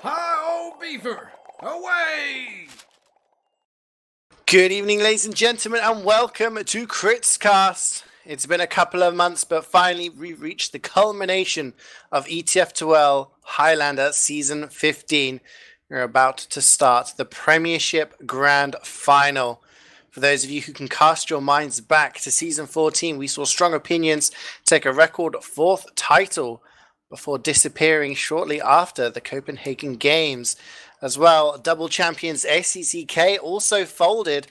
Hi-oh, beaver! Away! Good evening, ladies and gentlemen, and welcome to KritzKast. It's been a couple of months, but finally we reached the culmination of ETF2L Highlander Season 15. We're about to start the Premiership Grand Final. For those of you who can cast your minds back to Season 14, we saw Strong Opinions take a record 4th title before disappearing shortly after the Copenhagen Games. As well, double champions SCK also folded,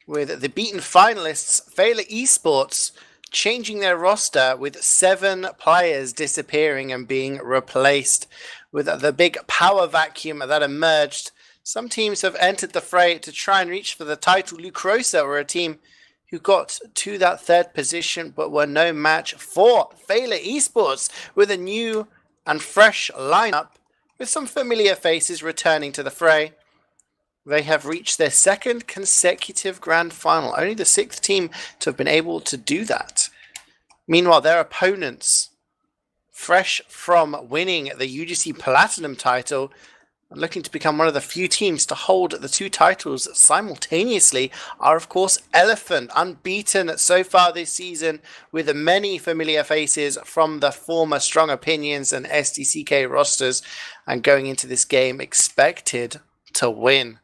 with the beaten finalists Feila eSports changing their roster with 7 players disappearing and being replaced. With the big power vacuum that emerged, some teams have entered the fray to try and reach for the title. Lucrosa were a team who got to that 3rd position but were no match for Feila eSports, with a new and fresh lineup with some familiar faces returning to the fray. They have reached their 2nd consecutive grand final, only the 6th team to have been able to do that. Meanwhile, their opponents, fresh from winning the UGC Platinum title, and looking to become one of the few teams to hold the 2 titles simultaneously, are of course Elephant, unbeaten so far this season, with many familiar faces from the former Strong Opinions and SDCK rosters, and going into this game expected to win.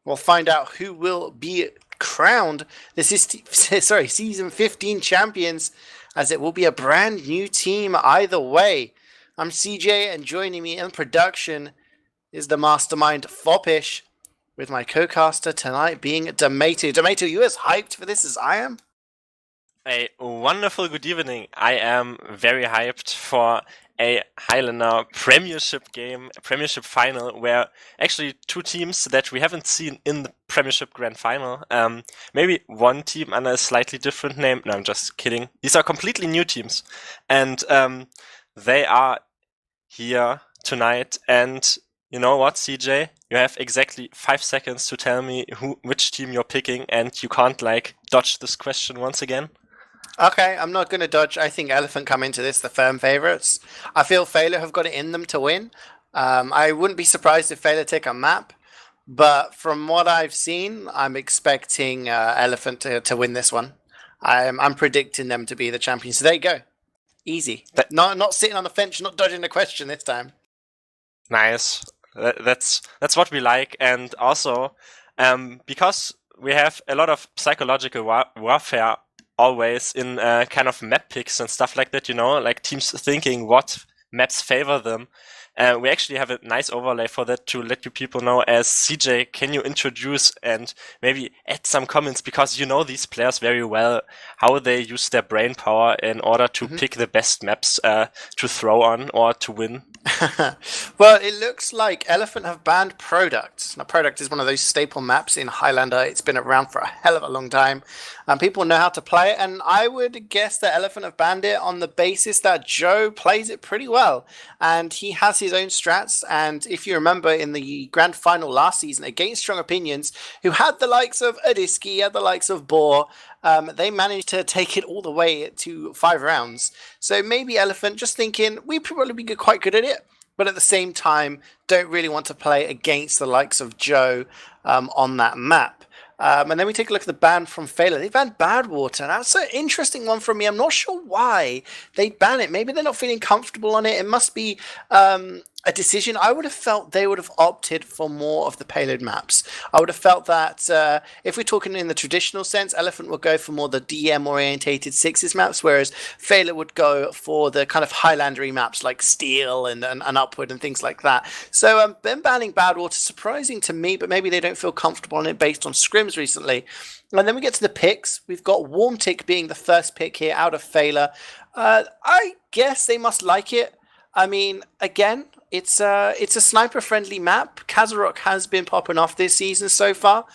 We'll find out who will be crowned Season 15 champions, as it will be a brand new team either way. I'm CeeJaey, and joining me in production is the mastermind Foppish, with my co-caster tonight being Domaytoe. Domaytoe, you as hyped for this as I am? A wonderful good evening. I am very hyped for a Highlander Premiership game, a Premiership final, where actually 2 teams that we haven't seen in the Premiership Grand Final. Maybe one team under a slightly different name. No, I'm just kidding. These are completely new teams, and they are here tonight. And you know what, CeeJaey? You have exactly 5 seconds to tell me which team you're picking, and you can't dodge this question once again. Okay, I'm not going to dodge. I think Elephant come into this the firm favourites. I feel Feila have got it in them to win. I wouldn't be surprised if Feila take a map, but from what I've seen, I'm expecting Elephant to win this one. I'm predicting them to be the champions. So there you go. Easy. Not sitting on the fence, not dodging the question this time. Nice. That's what we like, and also because we have a lot of psychological warfare always in kind of map picks and stuff like that, like teams thinking what maps favor them. We actually have a nice overlay for that to let you people know. As CeeJaey, can you introduce and maybe add some comments, because you know these players very well, how they use their brain power in order to pick the best maps to throw on or to win? Well, it looks like Elephant have banned Product. Now, Product is one of those staple maps in Highlander. It's been around for a hell of a long time, and people know how to play it. And I would guess that Elephant have banned it on the basis that Joe plays it pretty well, and he has his own strats. And if you remember, in the grand final last season against Strong Opinions, who had the likes of adsky, had the likes of Boar, they managed to take it all the way to 5 rounds. So maybe Elephant just thinking, we'd probably be quite good at it, but at the same time, don't really want to play against the likes of Joe on that map. And then we take a look at the ban from Feila. They banned Badwater. That's an interesting one for me. I'm not sure why they ban it. Maybe they're not feeling comfortable on it. It must be a decision. I would have felt they would have opted for more of the payload maps. I would have felt that if we're talking in the traditional sense, Elephant would go for more the DM orientated 6s maps, whereas Feila would go for the kind of Highlandery maps like Steel and Upward and things like that. So them banning Badwater, surprising to me, but maybe they don't feel comfortable on it based on scrims recently. And then we get to the picks. We've got Warmtic being the first pick here out of Feila. I guess they must like it. I mean, again, it's a sniper-friendly map. Kazarok has been popping off this season so far.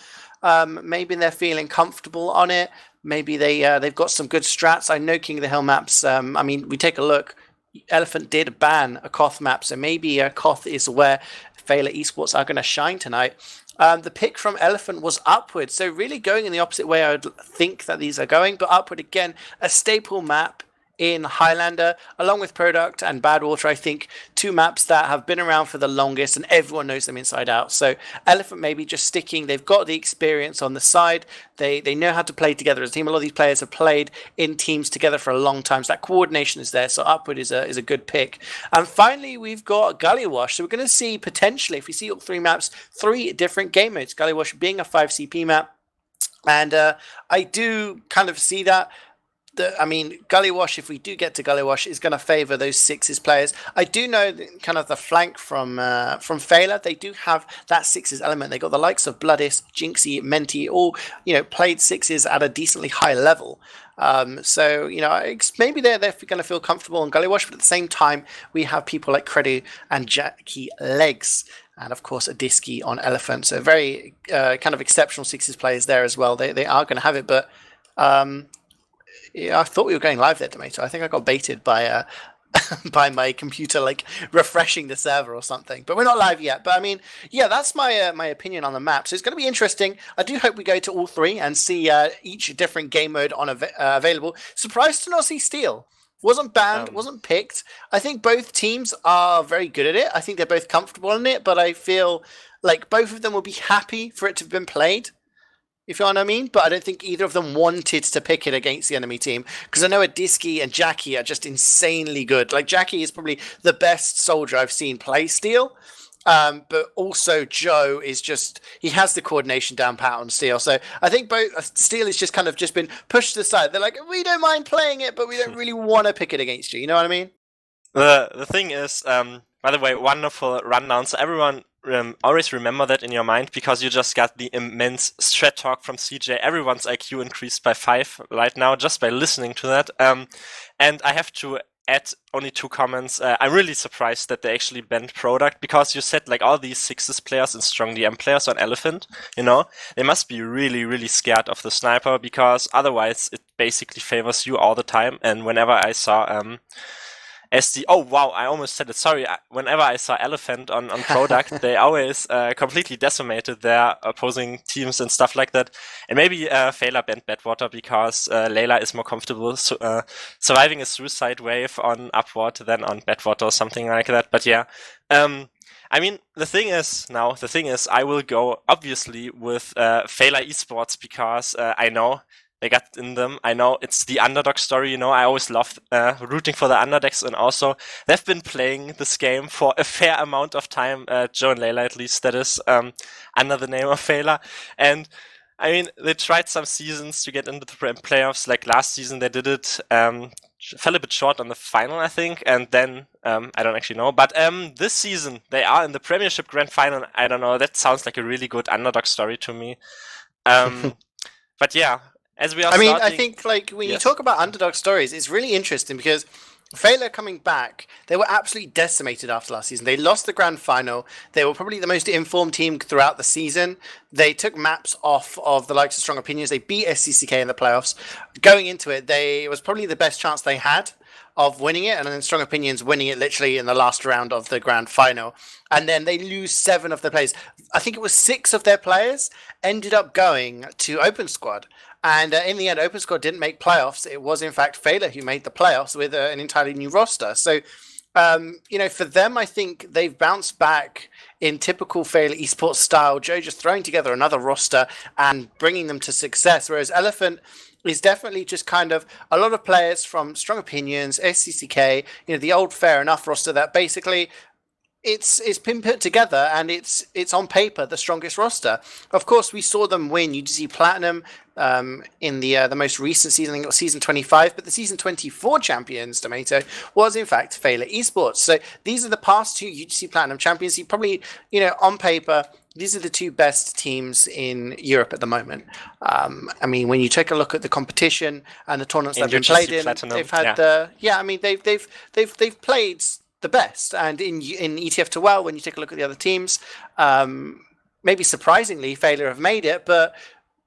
Maybe they're feeling comfortable on it. Maybe they've got some good strats. I know King of the Hill maps. I mean, we take a look. Elephant did ban a Koth map, so maybe Koth is where Feila eSports are going to shine tonight. The pick from Elephant was Upward, so really going in the opposite way I would think that these are going, but Upward again, a staple map in Highlander, along with Product and Badwater. I think 2 maps that have been around for the longest and everyone knows them inside out. So Elephant maybe just sticking. They've got the experience on the side. They know how to play together as a team. A lot of these players have played in teams together for a long time, so that coordination is there. So Upward is a good pick. And finally, we've got Gullywash. So we're going to see potentially, if we see all 3 maps, 3 different game modes. Gullywash being a 5 CP map. And I do kind of see that. Gullywash, if we do get to Gullywash, is going to favour those 6s players. I do know that kind of the flank from Feila, they do have that 6s element. They got the likes of Bloodis, Jinxie, Menti, all played 6s at a decently high level. So maybe they're going to feel comfortable in Gullywash, but at the same time, we have people like Credu and Jackie Legs. And of course, adsky on Elephant. So very kind of exceptional 6s players there as well. They are going to have it, but I thought we were going live there, Domaytoe. I think I got baited by by my computer like refreshing the server or something. But we're not live yet. But that's my my opinion on the map. So it's going to be interesting. I do hope we go to all 3 and see each different game mode on available. Surprised to not see Steel. Wasn't banned, wasn't picked. I think both teams are very good at it. I think they're both comfortable in it, but I feel like both of them will be happy for it to have been played, if you know what I mean. But I don't think either of them wanted to pick it against the enemy team, because I know adsky and Jackie are just insanely good. Like, Jackie is probably the best soldier I've seen play Steel. But also Joe is just, he has the coordination down pat on Steel. So I think both Steel is just kind of just been pushed to the side. They're like, we don't mind playing it, but we don't really want to pick it against you. You know what I mean? The thing is, by the way, wonderful rundown. So everyone always remember that in your mind, because you just got the immense strat talk from CeeJaey. Everyone's IQ increased by 5 right now just by listening to that. And I have to add only 2 comments. I'm really surprised that they actually banned Product, because you said like all these 6s players and strong DM players on Elephant, they must be really, really scared of the sniper, because otherwise it basically favors you all the time. And whenever I saw oh wow, I almost said it, sorry. Whenever I saw Elephant on Product, they always completely decimated their opposing teams and stuff like that. And maybe Feila banned Badwater because Layla is more comfortable surviving a suicide wave on Upward than on Badwater or something like that. But yeah, the thing is, I will go obviously with Feila eSports, because I know they got in them. I know it's the underdog story, I always love rooting for the underdogs, and also they've been playing this game for a fair amount of time, Joe and Layla at least, that is, under the name of Feila. And they tried some seasons to get into the playoffs, like last season they did it, fell a bit short on the final, I think, and then, I don't actually know, but this season they are in the Premiership Grand Final. I don't know, that sounds like a really good underdog story to me. But yeah, as we are I think like when you talk about underdog stories, it's really interesting, because Feila coming back, they were absolutely decimated after last season. They lost the grand final. They were probably the most informed team throughout the season. They took maps off of the likes of Strong Opinions. They beat SCCK in the playoffs. Going into it, it was probably the best chance they had of winning it, and then Strong Opinions winning it literally in the last round of the grand final. And then they lose 7 of their players. I think it was 6 of their players ended up going to Open Squad. And in the end, Open Squad didn't make playoffs. It was, in fact, Feila who made the playoffs with an entirely new roster. So, for them, I think they've bounced back in typical Feila esports style. Joe just throwing together another roster and bringing them to success. Whereas Elephant is definitely just kind of a lot of players from Strong Opinions, SCCK, the old fair enough roster that basically it's been put together, and it's on paper the strongest roster. Of course, we saw them win UGC Platinum in the most recent season. I think it was season 25, but the season 24 champions, Domaytoe, was in fact Feila Esports. So these are the past 2 UGC Platinum champions. You probably, on paper, these are the 2 best teams in Europe at the moment. When you take a look at the competition and the tournaments they've been played in, they've had they've played the best. And in ETF2L, when you take a look at the other teams, maybe surprisingly, Feila have made it, but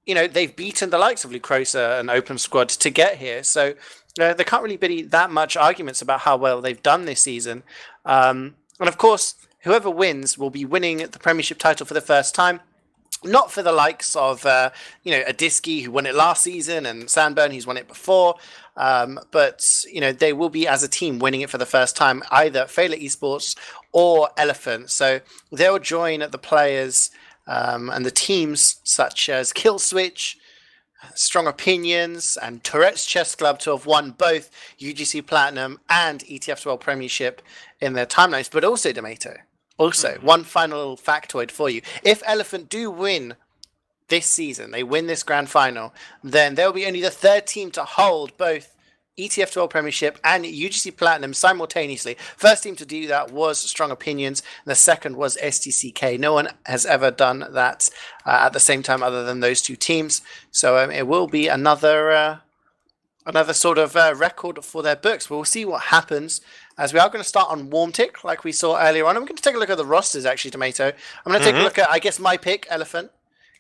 they've beaten the likes of Lucrosa and Open Squad to get here. So there can't really be that much arguments about how well they've done this season. And of course, whoever wins will be winning the Premiership title for the first time. Not for the likes of, adsky, who won it last season, and Sandburn, who's won it before. But, they will be, as a team, winning it for the first time, either Feila eSports or Elephant. So they'll join the players and the teams such as Killswitch, Strong Opinions, and Tourette's Chess Club to have won both UGC Platinum and ETF2L Premiership in their timelines. But also, Domaytoe, one final factoid for you. If Elephant do win this season, they win this grand final, then they'll be only the third team to hold both ETF2L Premiership and UGC Platinum simultaneously. First team to do that was Strong Opinions, and the second was STCK. No one has ever done that at the same time other than those two teams. So it will be another sort of record for their books. But we'll see what happens, as we are going to start on Warmtic, like we saw earlier on. I'm going to take a look at the rosters, actually, Domaytoe. I'm going to take a look at, I guess, my pick, Elephant.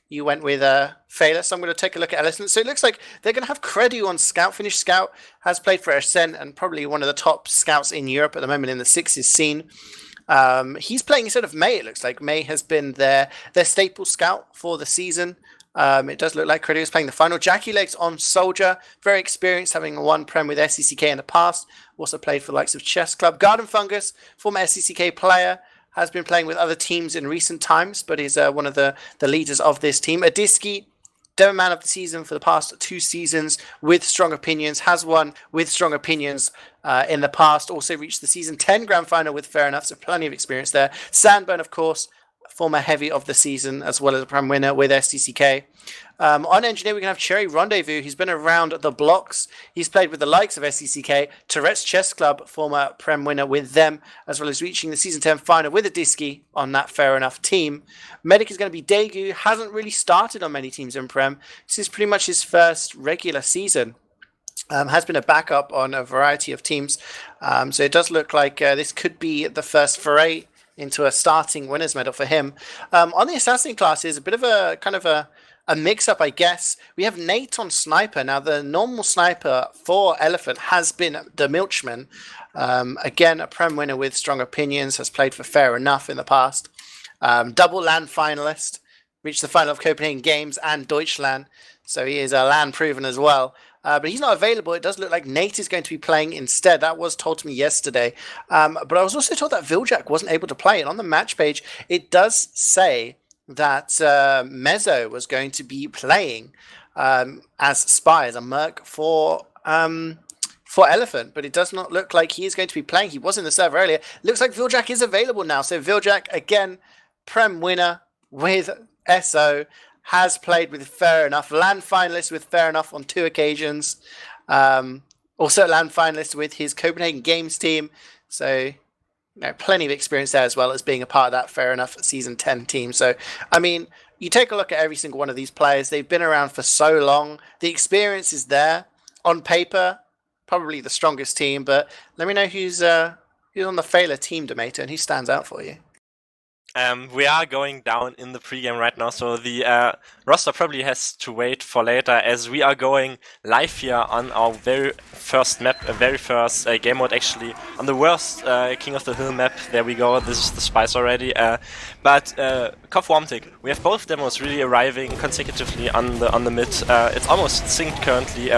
You went with Feila, so I'm going to take a look at Elephant. So it looks like they're going to have Credu on Scout. Finnish Scout has played for Ascent and probably one of the top scouts in Europe at the moment in the sixes scene. He's playing instead of May, it looks like. May has been their staple scout for the season. It does look like Credu is playing the final. Jackie Legs on Soldier, very experienced, having won Prem with SCCK in the past. Also played for the likes of Chess Club. Garden Fungus, former SCCK player, has been playing with other teams in recent times, but is one of the leaders of this team. adsky, Demo Man of the season for the past 2 seasons with Strong Opinions, has won with Strong Opinions in the past. Also reached the season 10 grand final with Fair Enough, so plenty of experience there. Sandburn, of course, former heavy of the season, as well as a Prem winner with STCK. On Engineer, we can have Cherry Rendezvous, who's been around the blocks. He's played with the likes of SCCK, Tourette's Chess Club, former Prem winner with them, as well as reaching the Season 10 final with adsky on that Fair Enough team. Medic is going to be Daegu, hasn't really started on many teams in Prem. This is pretty much his first regular season. Has been a backup on a variety of teams. So it does look like this could be the first foray into a starting winners medal for him. On the assassin classes, a bit of a kind of a mix-up, I guess. We have Nate on Sniper. Now, the normal Sniper for Elephant has been the Milchman. Again, a Prem winner with Strong Opinions, has played for Fair Enough in the past. Double LAN finalist, reached the final of Copenhagen Games and Deutschland. So he is a LAN proven as well. But he's not available. It does look like Nate is going to be playing instead. That was told to me yesterday. But I was also told that Viljak wasn't able to play. And on the match page, it does say that Mezzo was going to be playing as Spy, as a Merc for Elephant. But it does not look like he is going to be playing. He was in the server earlier. Looks like Viljak is available now. So Viljak, again, Prem winner with SO. Has played with Fair Enough, LAN finalist with Fair Enough on 2 occasions. Also LAN finalist with his Copenhagen Games team. So, plenty of experience there, as well as being a part of that Fair Enough Season 10 team. So, I mean, you take a look at every single one of these players. They've been around for so long. The experience is there. On paper, probably the strongest team. But let me know who's on the Feila team, Domaytoe, and who stands out for you. We are going down in the pregame right now, so the roster probably has to wait for later, as we are going live here on our very first map, very first game mode, actually, on the worst King of the Hill map. There we go, this is the spice already. But Warmtic, we have both demos really arriving consecutively on the mid. It's almost synced currently.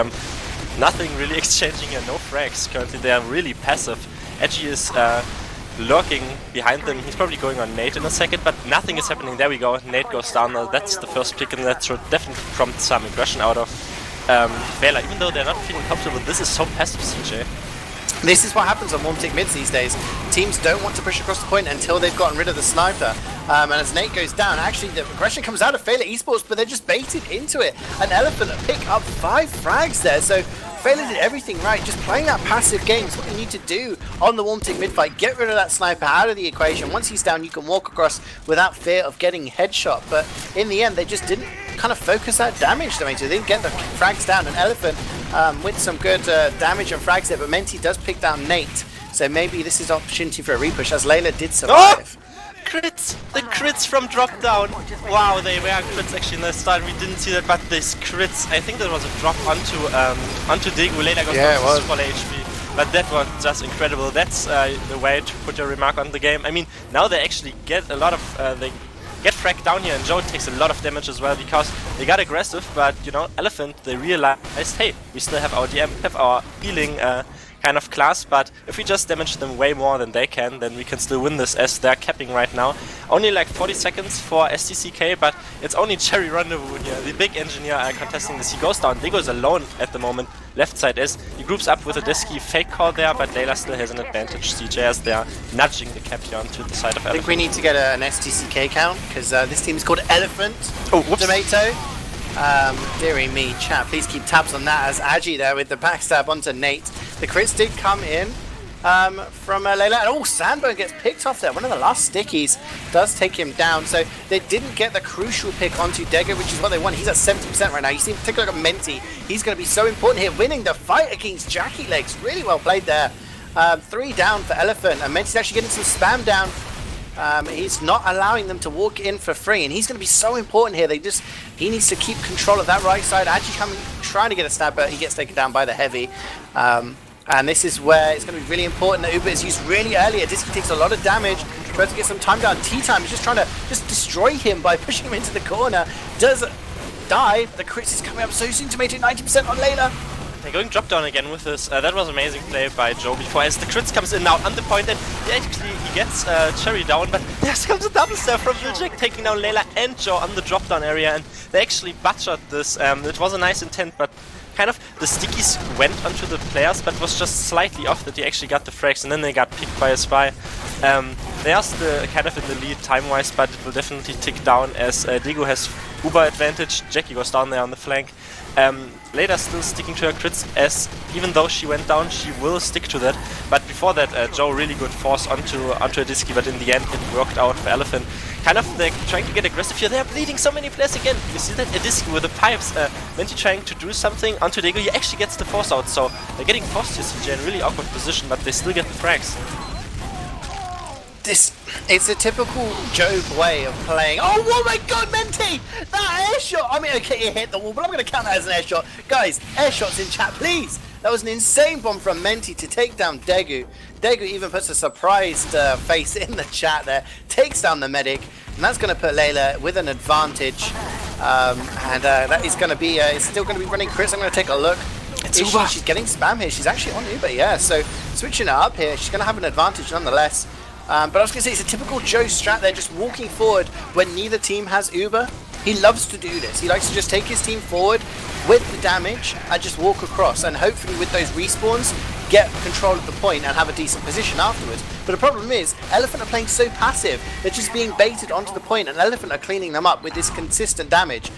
Nothing really exchanging here, no frags currently. They are really passive. Edgy is lurking behind them. He's probably going on Nate in a second, but nothing is happening. There we go. Nate goes down. Now that's the first pick, and that should definitely prompt some aggression out of Feila. Even though they're not feeling comfortable, this is so passive, CeeJaey. This is what happens on Warmtic mids these days. Teams don't want to push across the point until they've gotten rid of the sniper. And as Nate goes down, actually the aggression comes out of Feila eSports, but they're just baited into it. An Elephant pick up 5 frags there. So Feila did everything right. Just playing that passive game is what you need to do on the Warmtic mid fight. Get rid of that sniper out of the equation. Once he's down, you can walk across without fear of getting headshot. But in the end, they just didn't kind of focus that damage. They didn't get the frags down. An Elephant with some good damage and frags there, but Menti does pick down Nate. So maybe this is an opportunity for a repush, as Layla did survive. Oh! Crits! The crits from drop down. Wow, they were crits actually in the start. We didn't see that, but this crits, I think that was a drop onto Daegu. Layla got full HP. But that was just incredible. That's the way to put a remark on the game. I mean, now they actually get a lot of get fragged down here, and Joe takes a lot of damage as well because they got aggressive, but you know, Elephant, they realized, hey, we still have our DM, have our healing kind of class, but if we just damage them way more than they can, then we can still win this as they're capping right now. Only like 40 seconds for STCK, but it's only Cherry Rendezvous here, the big engineer contesting this. He goes down, Digo is alone at the moment, left side is. He groups up with a Adsky fake call there, but Layla still has an advantage. CeeJaey as they're nudging the cap here onto the side of Elephant. I think we need to get an STCK count, because this team is called Elephant. Oh, whoops. Domaytoe. Dearie me, chat, please keep tabs on that as Agi there with the backstab onto Nate. The crits did come in from Layla, and Sandbone gets picked off there. One of the last stickies does take him down, so they didn't get the crucial pick onto Dego, which is what they want. He's at 70% right now. You see him take a look at Menti. He's going to be so important here, winning the fight against Jackie Legs. Really well played there. 3 down for Elephant, and Menti's actually getting some spam down. He's not allowing them to walk in for free, and he's going to be so important here. He needs to keep control of that right side. Actually trying to get a stab, but he gets taken down by the heavy. And this is where it's going to be really important that Uber is used really early. Adsky takes a lot of damage, tries to get some time down. T-Time is just trying to destroy him by pushing him into the corner. Does die. The crits is coming up so soon to make it 90% on Layla. They're going drop down again with this. That was amazing play by Joe before as the crits comes in now on the point, and he gets Cherry down, but there comes a double step from viljek taking down Layla and Joe on the drop down area, and they actually butchered this. It was a nice intent, but kind of the stickies went onto the players, but was just slightly off that he actually got the frags, and then they got picked by a spy. They are still kind of in the lead time-wise, but it will definitely tick down as Digo has Uber advantage. Jackie goes down there on the flank. Layla still sticking to her crits, as even though she went down, she will stick to that. But before that, Joe really good force onto Adsky, but in the end it worked out for Elephant. Kind of they're trying to get aggressive here. They're bleeding so many players again. You see that Adsky with the pipes, Menti trying to do something onto Digo. He actually gets the force out, so they're getting forced to CeeJaey in a really awkward position, but they still get the frags. It's a typical Joe way of playing. Oh my god, Menti! That air shot! I mean, okay, it hit the wall, but I'm going to count that as an air shot. Guys, air shots in chat, please! That was an insane bomb from Menti to take down Degu. Degu even puts a surprised face in the chat there, takes down the medic, and that's going to put Layla with an advantage. That is going to be, it's still going to be running crits. I'm going to take a look. She's getting spam here. She's actually on Uber, yeah. So switching it up here, she's going to have an advantage nonetheless. But I was going to say, it's a typical Joe strat there, just walking forward when neither team has Uber. He loves to do this. He likes to just take his team forward with the damage and just walk across, and hopefully with those respawns, get control of the point and have a decent position afterwards. But the problem is, Elephant are playing so passive, they're just being baited onto the point, and Elephant are cleaning them up with this consistent damage.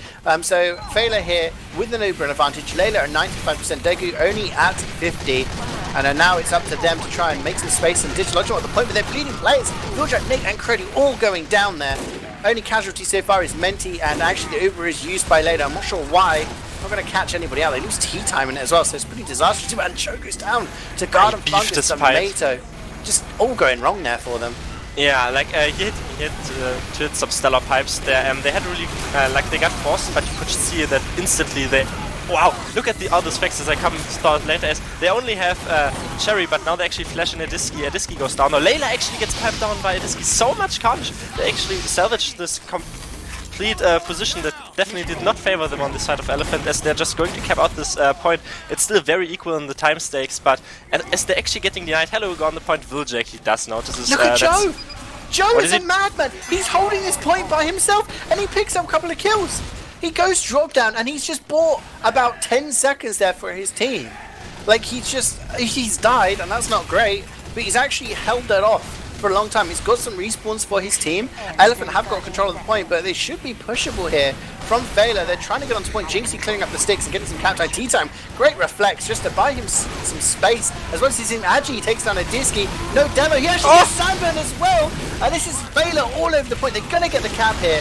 So Feila here with an Uber advantage, Layla at 95%, Degu only at 50. And now it's up to them to try and make some space and dislodge them at the point, but they're bleeding players. viljek, Nick and Cruddy all going down there. Only casualty so far is Menti, and actually the Uber is used by Layla. I'm not sure why. Not going to catch anybody out. They lose T-time in it as well, so it's pretty disastrous. And Joe goes down to guard and Fungus and Domaytoe. Just all going wrong there for them. Yeah, like he hit some stellar pipes there. They had really, like they got forced, but you could see that instantly they... Wow, look at all the specs as I come start later as they only have Cherry, but now they actually flash in Adsky. Adsky goes down. Now Layla actually gets piped down by Adsky. So much carnage. They actually salvaged this complete position that definitely did not favor them on the side of Elephant, as they're just going to cap out this point. It's still very equal in the time stakes, but as they're actually getting denied, hello, go on the point. viljek, he does notice this. Look at Joe! Joe is a madman! He's holding this point by himself, and he picks up a couple of kills. He goes drop down, and he's just bought about 10 seconds there for his team. Like, he's died, and that's not great, but he's actually held that off for a long time. He's got some respawns for his team. Elephant have got control of the point, but they should be pushable here from Feila. They're trying to get onto point. Jinxie clearing up the sticks and getting some captain T-time. Great reflex just to buy him some space. As well as he's in Agi, he takes down Adsky. No demo. He actually gets Sandburn as well. And this is Feila all over the point. They're going to get the cap here.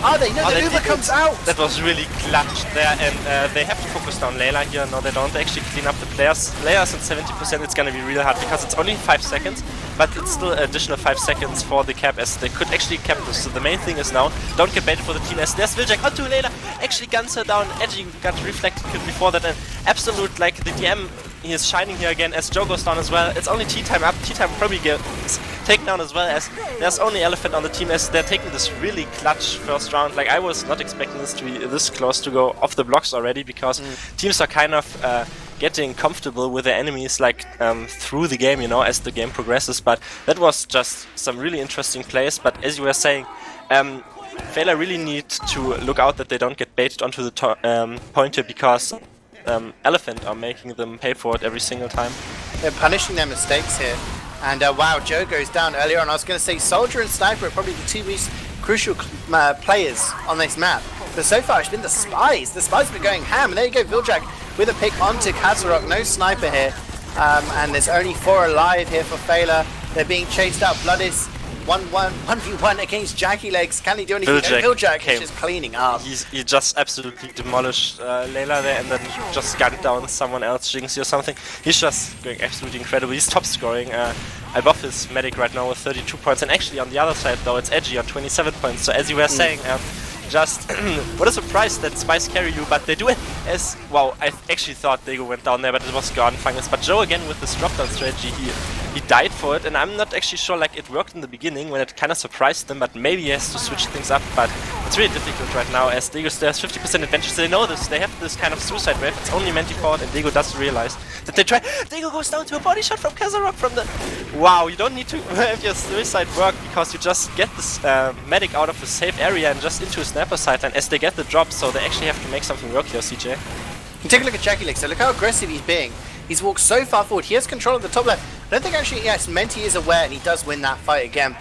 Are they? No, the Uber comes out! That was really clutch there, and they have to focus down Layla here. No, they don't actually clean up the players. Layla's at 70%, it's gonna be real hard because it's only 5 seconds, but it's still additional 5 seconds for the cap, as they could actually cap this. So the main thing is now, don't get baited for the team, as there's viljek onto Layla, actually guns her down. Edgy got reflected kill before that, and absolute, like, the DM he is shining here again as Joe goes down as well. It's only T-time up. T-time probably gets takedown as well, as there's only Elephant on the team as they're taking this really clutch first round. Like, I was not expecting this to be this close to go off the blocks already, because teams are kind of getting comfortable with their enemies, like, through the game, you know, as the game progresses. But that was just some really interesting plays. But as you were saying, Feila really need to look out that they don't get baited onto the point here, because Elephant are making them pay for it every single time. They're punishing their mistakes here. And wow, Joe goes down earlier on. I was going to say Soldier and Sniper are probably the two most crucial players on this map. But so far it's been the Spies. The Spies have been going ham. And there you go, Viljack with a pick onto Kazarok. No Sniper here. And there's only 4 alive here for Feila. They're being chased out. Blood is 1v1 against Jackie Legs. Can he do anything? Viljack is just cleaning up. He just absolutely demolished Layla there, and then just gunned down someone else, Jinxie or something. He's just going absolutely incredible. He's top scoring above his medic right now with 32 points. And actually on the other side though, it's Edgy on 27 points. So as you were saying, just what a surprise that Spies carry you, but they do it as wow. I actually thought Dago went down there, but it was gone. Fungus. But Joe again with this drop down strategy, he died for it, and I'm not actually sure like it worked in the beginning when it kind of surprised them, but maybe he has to switch things up. But it's really difficult right now as Dago still has 50% advantage. So they know this. They have this kind of suicide wave. It's only Menti forward, and Dago does realize that they try. Dago goes down to a body shot from Kazarok from the. Wow, you don't need to have your suicide work, because you just get this medic out of a safe area and just into a sniper sideline as they get the drop. So they actually have to make something work here, CeeJaey. You take a look at Jackie Legs. So look how aggressive he's being. He's walked so far forward. He has control of the top left. I don't think actually, yes, Menti is aware, and he does win that fight again.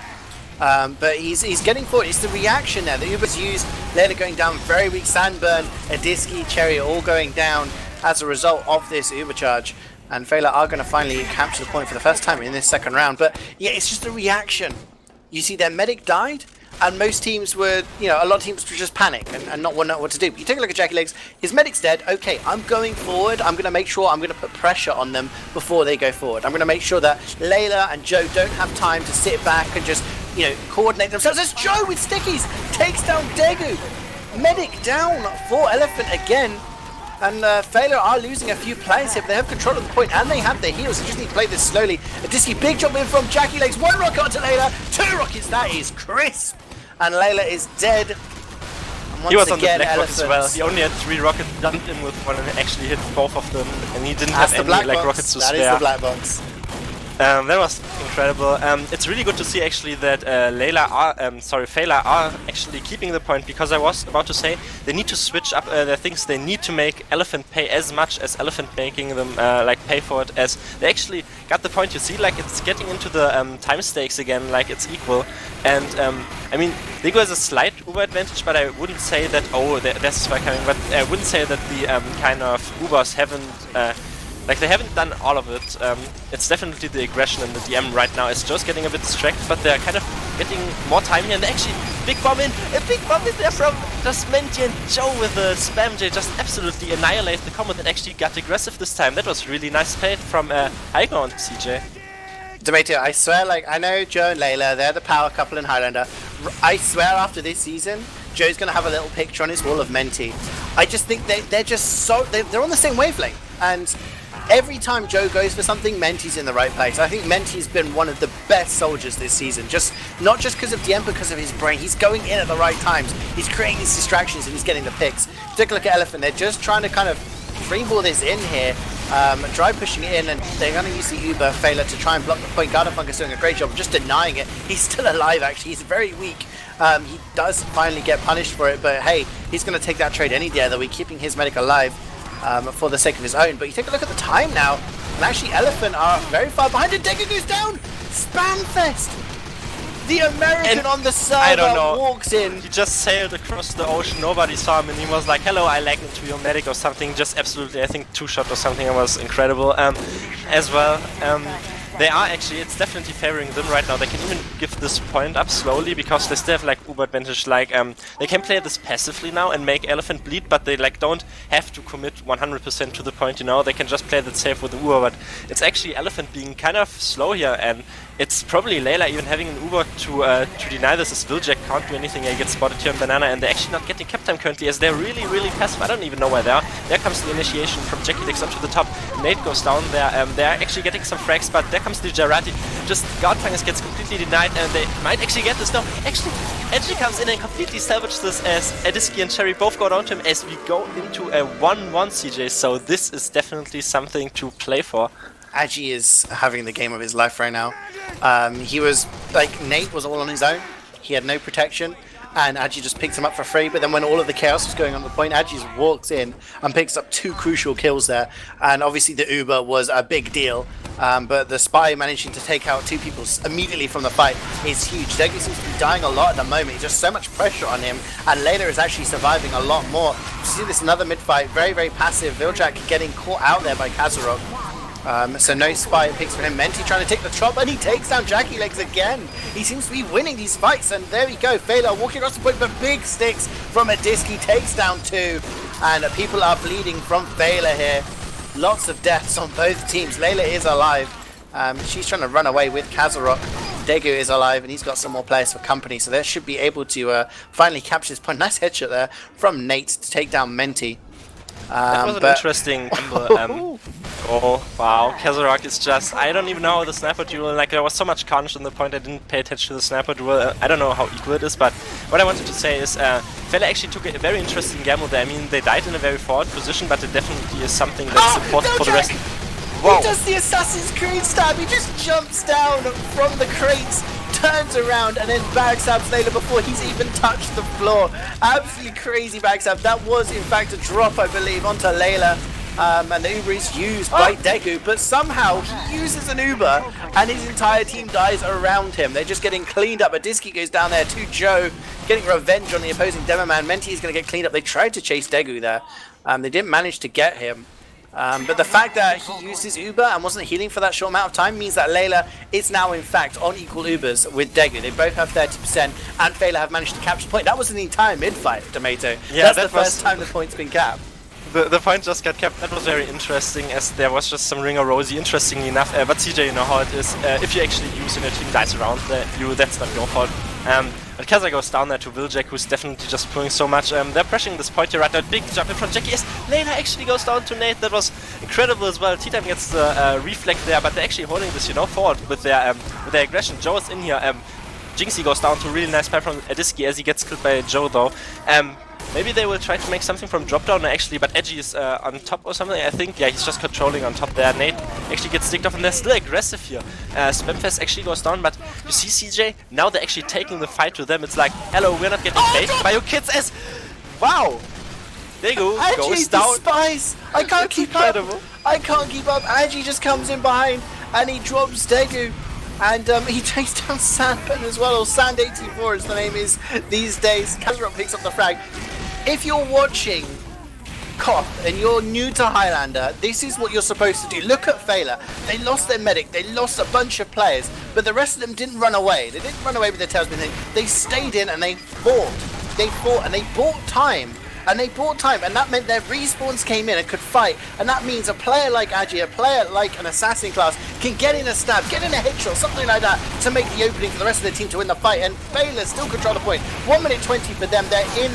But he's getting forward. It's the reaction there. The Uber's used. Layla going down. Very weak Sandburn. Adsky, Cherry all going down as a result of this Uber charge. And Feila are going to finally capture the point for the first time in this second round. But yeah, it's just the reaction. You see their medic died, and most teams were, you know, a lot of teams would just panic and not know what to do. But you take a look at Jackie Legs, his medic's dead. Okay, I'm going forward. I'm going to make sure I'm going to put pressure on them before they go forward. I'm going to make sure that Layla and Joe don't have time to sit back and just, you know, coordinate themselves. As Joe with stickies takes down Daegu. Medic down for Elephant again. And Feila are losing a few players here, but they have control of the point and they have their heals. They just need to play this slowly. Adsky, big jump in from Jackie Legs. 1 rocket onto Layla, 2 rockets. That is crisp. And Layla is dead. He was on the black box as well. He only had 3 rockets dumped in with one and actually hit both of them. And he didn't have any like rockets to spare. That is the black box. That was incredible. It's really good to see actually that Feila are actually keeping the point, because I was about to say they need to switch up their things. They need to make Elephant pay as much as Elephant making them like pay for it, as they actually got the point. You see, like it's getting into the time stakes again, like it's equal. And I mean, Daegu has a slight Uber advantage, but I wouldn't say that there's a spike coming. But I wouldn't say that the kind of Ubers haven't. Like, they haven't done all of it. It's definitely the aggression in the DM right now. It's just getting a bit distracted, but they're kind of getting more time here. And actually, big bomb in there from just Menti, and Joe with the spam J just absolutely annihilate the combo that actually got aggressive this time. That was really nice play from Highlander on CeeJaey. Domaytoe, I swear, like, I know Joe and Layla, they're the power couple in Highlander. I swear after this season, Joe's going to have a little picture on his wall of Menti. I just think they're just so... They're on the same wavelength. And every time Joe goes for something, Menti's in the right place. I think Menti's been one of the best soldiers this season. Not just because of DM, but because of his brain. He's going in at the right times. He's creating these distractions and he's getting the picks. Take a look at Elephant. They're just trying to kind of freeball this in here. Try pushing it in, and they're going to use the Uber Feila to try and block the point. Gardafungus doing a great job of just denying it. He's still alive, actually. He's very weak. He does finally get punished for it, but hey, he's going to take that trade any day of the week, keeping his medic alive for the sake of his own. But you take a look at the time now, and actually Elephant are very far behind, and Daegu goes down! Spamfest! The American on the server walks in. He just sailed across the ocean, nobody saw him, and he was like, hello, I lagged into your medic or something. Just absolutely, I think 2-shot or something. It was incredible. As well, they are actually, it's definitely favoring them right now. They can even give this point up slowly because they still have like Uber advantage. Like they can play this passively now and make Elephant bleed, but they like don't have to commit 100% to the point, you know. They can just play that safe with the Uber, but it's actually Elephant being kind of slow here, and it's probably Layla even having an Uber to deny this as Viljek can't do anything. He gets spotted here on Banana, and they're actually not getting cap time currently as they're really passive. I don't even know where they are. There comes the initiation from Jackie Lex up to the top. Nate goes down there. They're actually getting some frags, but there comes the Jarati. Just Godfangers gets completely denied, and they might actually get this. No, actually, Edgy comes in and completely salvages this as adsky and Cherry both go down to him as we go into a 1-1 CeeJaey. So this is definitely something to play for. Agi is having the game of his life right now. He was like, Nate was all on his own. He had no protection, and Agi just picked him up for free. But then when all of the chaos was going on the point, Agi just walks in and picks up 2 crucial kills there. And obviously the Uber was a big deal. But the Spy managing to take out 2 people immediately from the fight is huge. Degu seems to be dying a lot at the moment. There's just so much pressure on him, and Layla is actually surviving a lot more. You see this another mid-fight, very passive. Viljek getting caught out there by Kazarok. So no Spy picks for him. Menti trying to take the chop, and he takes down Jackie Legs again. He seems to be winning these fights, and there we go. Feila walking across the point, but big sticks from adsky takes down 2, and people are bleeding from Feila here. Lots of deaths on both teams. Layla is alive. She's trying to run away with Kazarok. Degu is alive, and he's got some more players for company, so they should be able to finally capture this point. Nice headshot there from Nate to take down Menti. That was an interesting gamble. Oh wow, Kazarok is just, I don't even know the sniper duel, like there was so much carnage on the point I didn't pay attention to the sniper duel. I don't know how equal it is, but what I wanted to say is Feila actually took a very interesting gamble there. I mean, they died in a very forward position, but it definitely is something that's important for the rest. Whoa. He does the Assassin's Creed stab, he just jumps down from the crates, turns around, and then backstabs Layla before he's even touched the floor. Absolutely crazy backstab. That was in fact a drop, I believe, onto Layla. And the Uber is used by Degu, but somehow he uses an Uber and his entire team dies around him. They're just getting cleaned up. adsky goes down there to Joe, getting revenge on the opposing demo man. Menti is going to get cleaned up. They tried to chase Degu there. They didn't manage to get him. But the fact that he used his Uber and wasn't healing for that short amount of time means that Layla is now in fact on equal Ubers with Degu. They both have 30% and Feila have managed to capture the point. That was an entire mid-fight, Domaytoe. Yeah, that's the first time the point's been capped. The point just got kept. That was very interesting, as there was just some ringer rosy, interestingly enough. But CeeJaey, you know how it is. If you actually use and your team dies around you, that's not your fault. But Kaza goes down there to Viljek, who's definitely just pulling so much. They're pressuring this point here right now. Big jump in from Jackie. Yes, Layla actually goes down to Nate. That was incredible as well. T-Time gets the reflect there, but they're actually holding this, forward with their aggression. Joe is in here. Jinxie goes down to a really nice pipe from adsky as he gets killed by Joe though. Maybe they will try to make something from drop down actually, but Edgy is on top or something, I think. Yeah, he's just controlling on top there. Nate actually gets sticked off, and they're still aggressive here. Spamfest actually goes down, but you see CeeJaey, now they're actually taking the fight to them. It's like, hello, we're not getting paid by your kids as... Wow! Degu goes down. Spies. I can't keep up. I can't keep up. Agi just comes in behind, and he drops Degu. And he takes down Sandpen as well, or Sand84 as the name is these days. Kazarok picks up the frag. If you're watching COP and you're new to Highlander, this is what you're supposed to do. Look at Feila. They lost their medic, they lost a bunch of players, but the rest of them didn't run away. They didn't run away with their tails, but they stayed in and they fought. They fought and they bought time. And they bought time, and that meant their respawns came in and could fight. And that means a player like Agi, a player like an assassin class, can get in a stab, get in a headshot, something like that, to make the opening for the rest of the team to win the fight. And Feila still control the point. 1 minute 20 for them. They're in.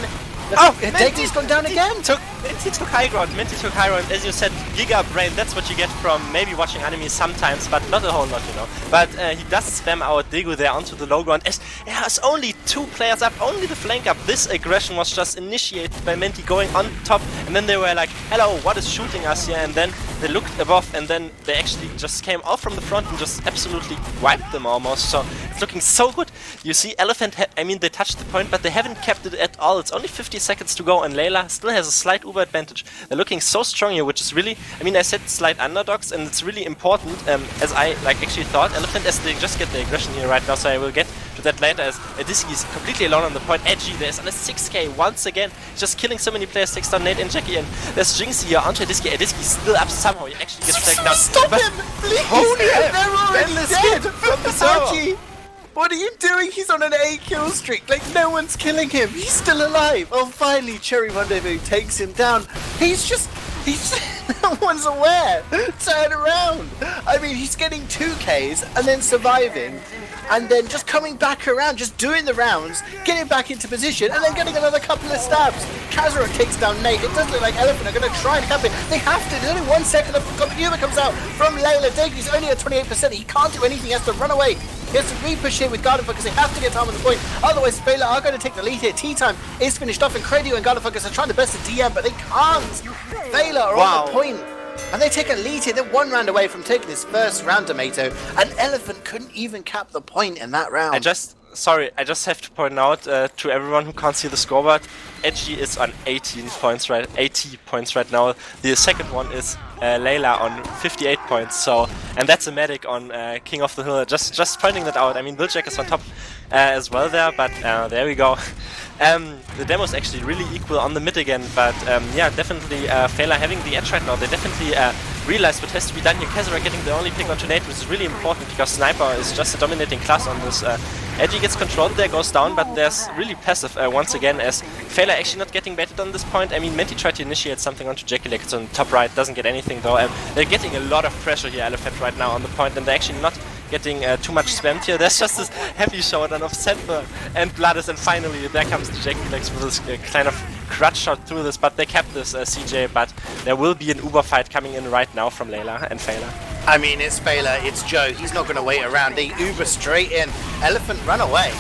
Degu's gone down again. Menti took high ground. As you said, Giga Brain. That's what you get from maybe watching anime sometimes, but not a whole lot, But he does spam out Degu there onto the low ground. As there's only 2 players up, only the flank up. This aggression was just initiated by Menti going on top, and then they were like, "Hello, what is shooting us here?" And then they looked above, and then they actually just came off from the front and just absolutely wiped them almost. So it's looking so good. You see, Elephant. They touched the point, but they haven't kept it at all. It's only 50 seconds to go, and Layla still has a slight Uber advantage. They're looking so strong here, which is really, I said slight underdogs, and it's really important, as I actually thought. Elephant, as they just get the aggression here right now, so I will get to that later, as adsky is completely alone on the point. Edgy, there's on a 6k once again, just killing so many players, takes down Nate and Jackie, and there's Jinxie here onto adsky. adsky's still up somehow, he actually gets taken down. Stop him, please! Holy hell! They're already dead from the server! What are you doing? He's on an 8 kill streak. Like, no one's killing him. He's still alive. Oh, finally, Cherry Rendezvous takes him down. He's No one's aware. Turn around. I mean, he's getting 2Ks and then surviving, and then just coming back around, just doing the rounds, getting back into position, and then getting another couple of stabs. Kazarok takes down Nate. It does look like Elephant are going to try and cap it. They have to. There's only 1 second of Uber comes out from Layla. Dagu's only at 28%. He can't do anything. He has to run away. He has to re-push here with Garden Focus. They have to get time on the point. Otherwise, Feila are going to take the lead here. Tea time is finished off, and Credio and Garden Focus are trying the best of DM, but they can't. Feila are on the point. And they take a lead here. They're 1 round away from taking this first round, Domaytoe. And Elephant couldn't even cap the point in that round. I just have to point out to everyone who can't see the scoreboard, Edgy is on 80 points right now. The second one is Layla on 58 points. So, and that's a medic on King of the Hill. Just pointing that out. I mean, Wiljack is on top as well there, but there we go. The demo is actually really equal on the mid again, but yeah, definitely Feila having the edge right now. They definitely realize what has to be done here. Kazarok getting the only pick onto Nate, which is really important because Sniper is just a dominating class on this. Edgy gets controlled there, goes down, but there's really passive once again as Feila actually not getting baited on this point. I mean, Menti tried to initiate something onto Jackie, like it's on top right, doesn't get anything though. They're getting a lot of pressure here, Elephant, right now on the point, and they're actually not getting too much spammed here. There's just this heavy showdown of Sandberg and Bloodis, and finally there comes the Jackie Legs with this kind of crutch shot through this, but they kept this CeeJaey, but there will be an Uber fight coming in right now from Layla and Feila. I mean, it's Feila, it's Joe. He's not going to wait around. They Uber straight in. Elephant run away.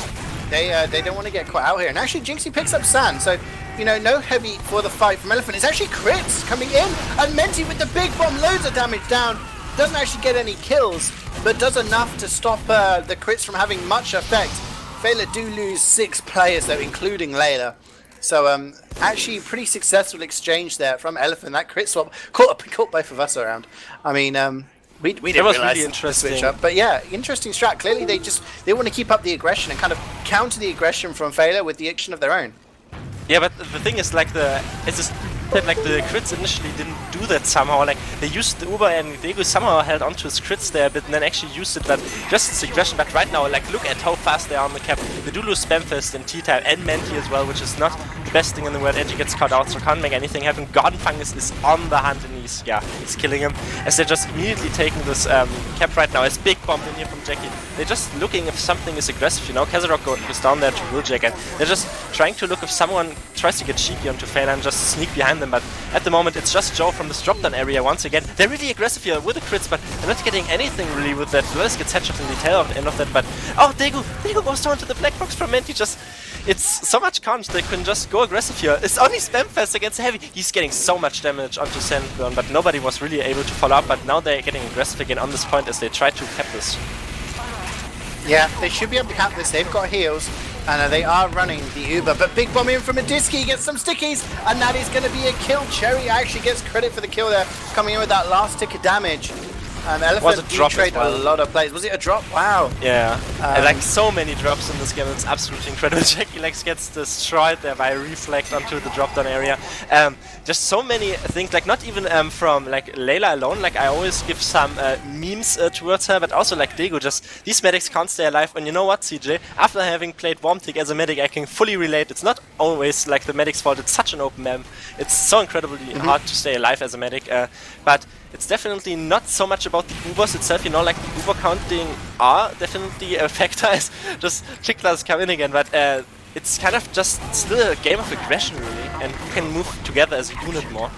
They don't want to get caught out here. And actually, Jinxie picks up Sand. So, you know, no heavy for the fight from Elephant. It's actually Kritz coming in. And Menti with the big bomb, loads of damage down. Doesn't actually get any kills, but does enough to stop the crits from having much effect. Feila do lose 6 players, though, including Layla. So, actually, pretty successful exchange there from Elephant. That crit swap caught both of us around. I mean, we didn't realize really interesting. The switch up, but yeah, interesting strat. Clearly, they want to keep up the aggression and kind of counter the aggression from Feila with the action of their own. Yeah, but the thing is, like the crits initially didn't do that somehow. Like they used the Uber and Daegu somehow held onto his crits there a bit and then actually used it, but just its aggression. But right now, like look at how fast they are on the cap. They do lose Spamfist and T-Type and Menti as well, which is not the best thing in the world. Edgy gets caught out, so can't make anything happen. Gardenfungus is on the hunt and he's killing him. As they're just immediately taking this cap right now. It's big bomb in here from Jackie. They're just looking if something is aggressive, you know. Kazarok goes down there to Wiljack and they're just trying to look if someone tries to get cheeky onto Feila and just sneak behind them, but at the moment it's just Joe from this drop-down area once again. They're really aggressive here with the crits, but they're not getting anything really with that. Lois gets headshot in the tail of the end of that, but oh, Daegu goes down to the black box from Menti. Just it's so much conch, they can just go aggressive here. It's only Spamfest against Heavy. He's getting so much damage onto Sandburn, but nobody was really able to follow up, but now they're getting aggressive again on this point as they try to cap this. Yeah, they should be able to cap this. They've got heals. And they are running the Uber, but big bomb in from adsky, gets some stickies, and that is going to be a kill. Cherry actually gets credit for the kill there, coming in with that last tick of damage. Elephant do trade a lot of plays. Was it a drop? Wow. Yeah, like so many drops in this game, it's absolutely incredible. Jackie Legs gets destroyed there by a reflect onto the drop down area. Just so many things, like not even from like Layla alone, like I always give some memes towards her, but also like Daegu, just these medics can't stay alive. And you know what, CeeJaey, after having played Warmtic as a medic, I can fully relate. It's not always like the medic's fault, it's such an open map. It's so incredibly hard to stay alive as a medic, but it's definitely not so much about the Ubers itself, you know, like the Uber counting are definitely a factor as just Chicklers come in again, but it's kind of just still a game of aggression really, and who can move together as a unit more.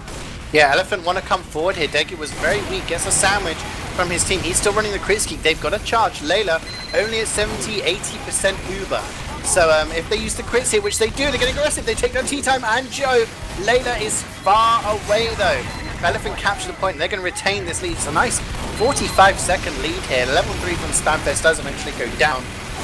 Yeah, Elephant want to come forward here. Daegu was very weak, gets a sandwich from his team. He's still running the crit kick. They've got a charge. Layla only at 70-80% Uber. So if they use the crits here, which they do, they're getting aggressive. They take down T-Time and Joe. Layla is far away though. Elephant capture the point, and they're going to retain this lead. It's a nice 45-second lead here. Level 3 from Spamfest does eventually go down.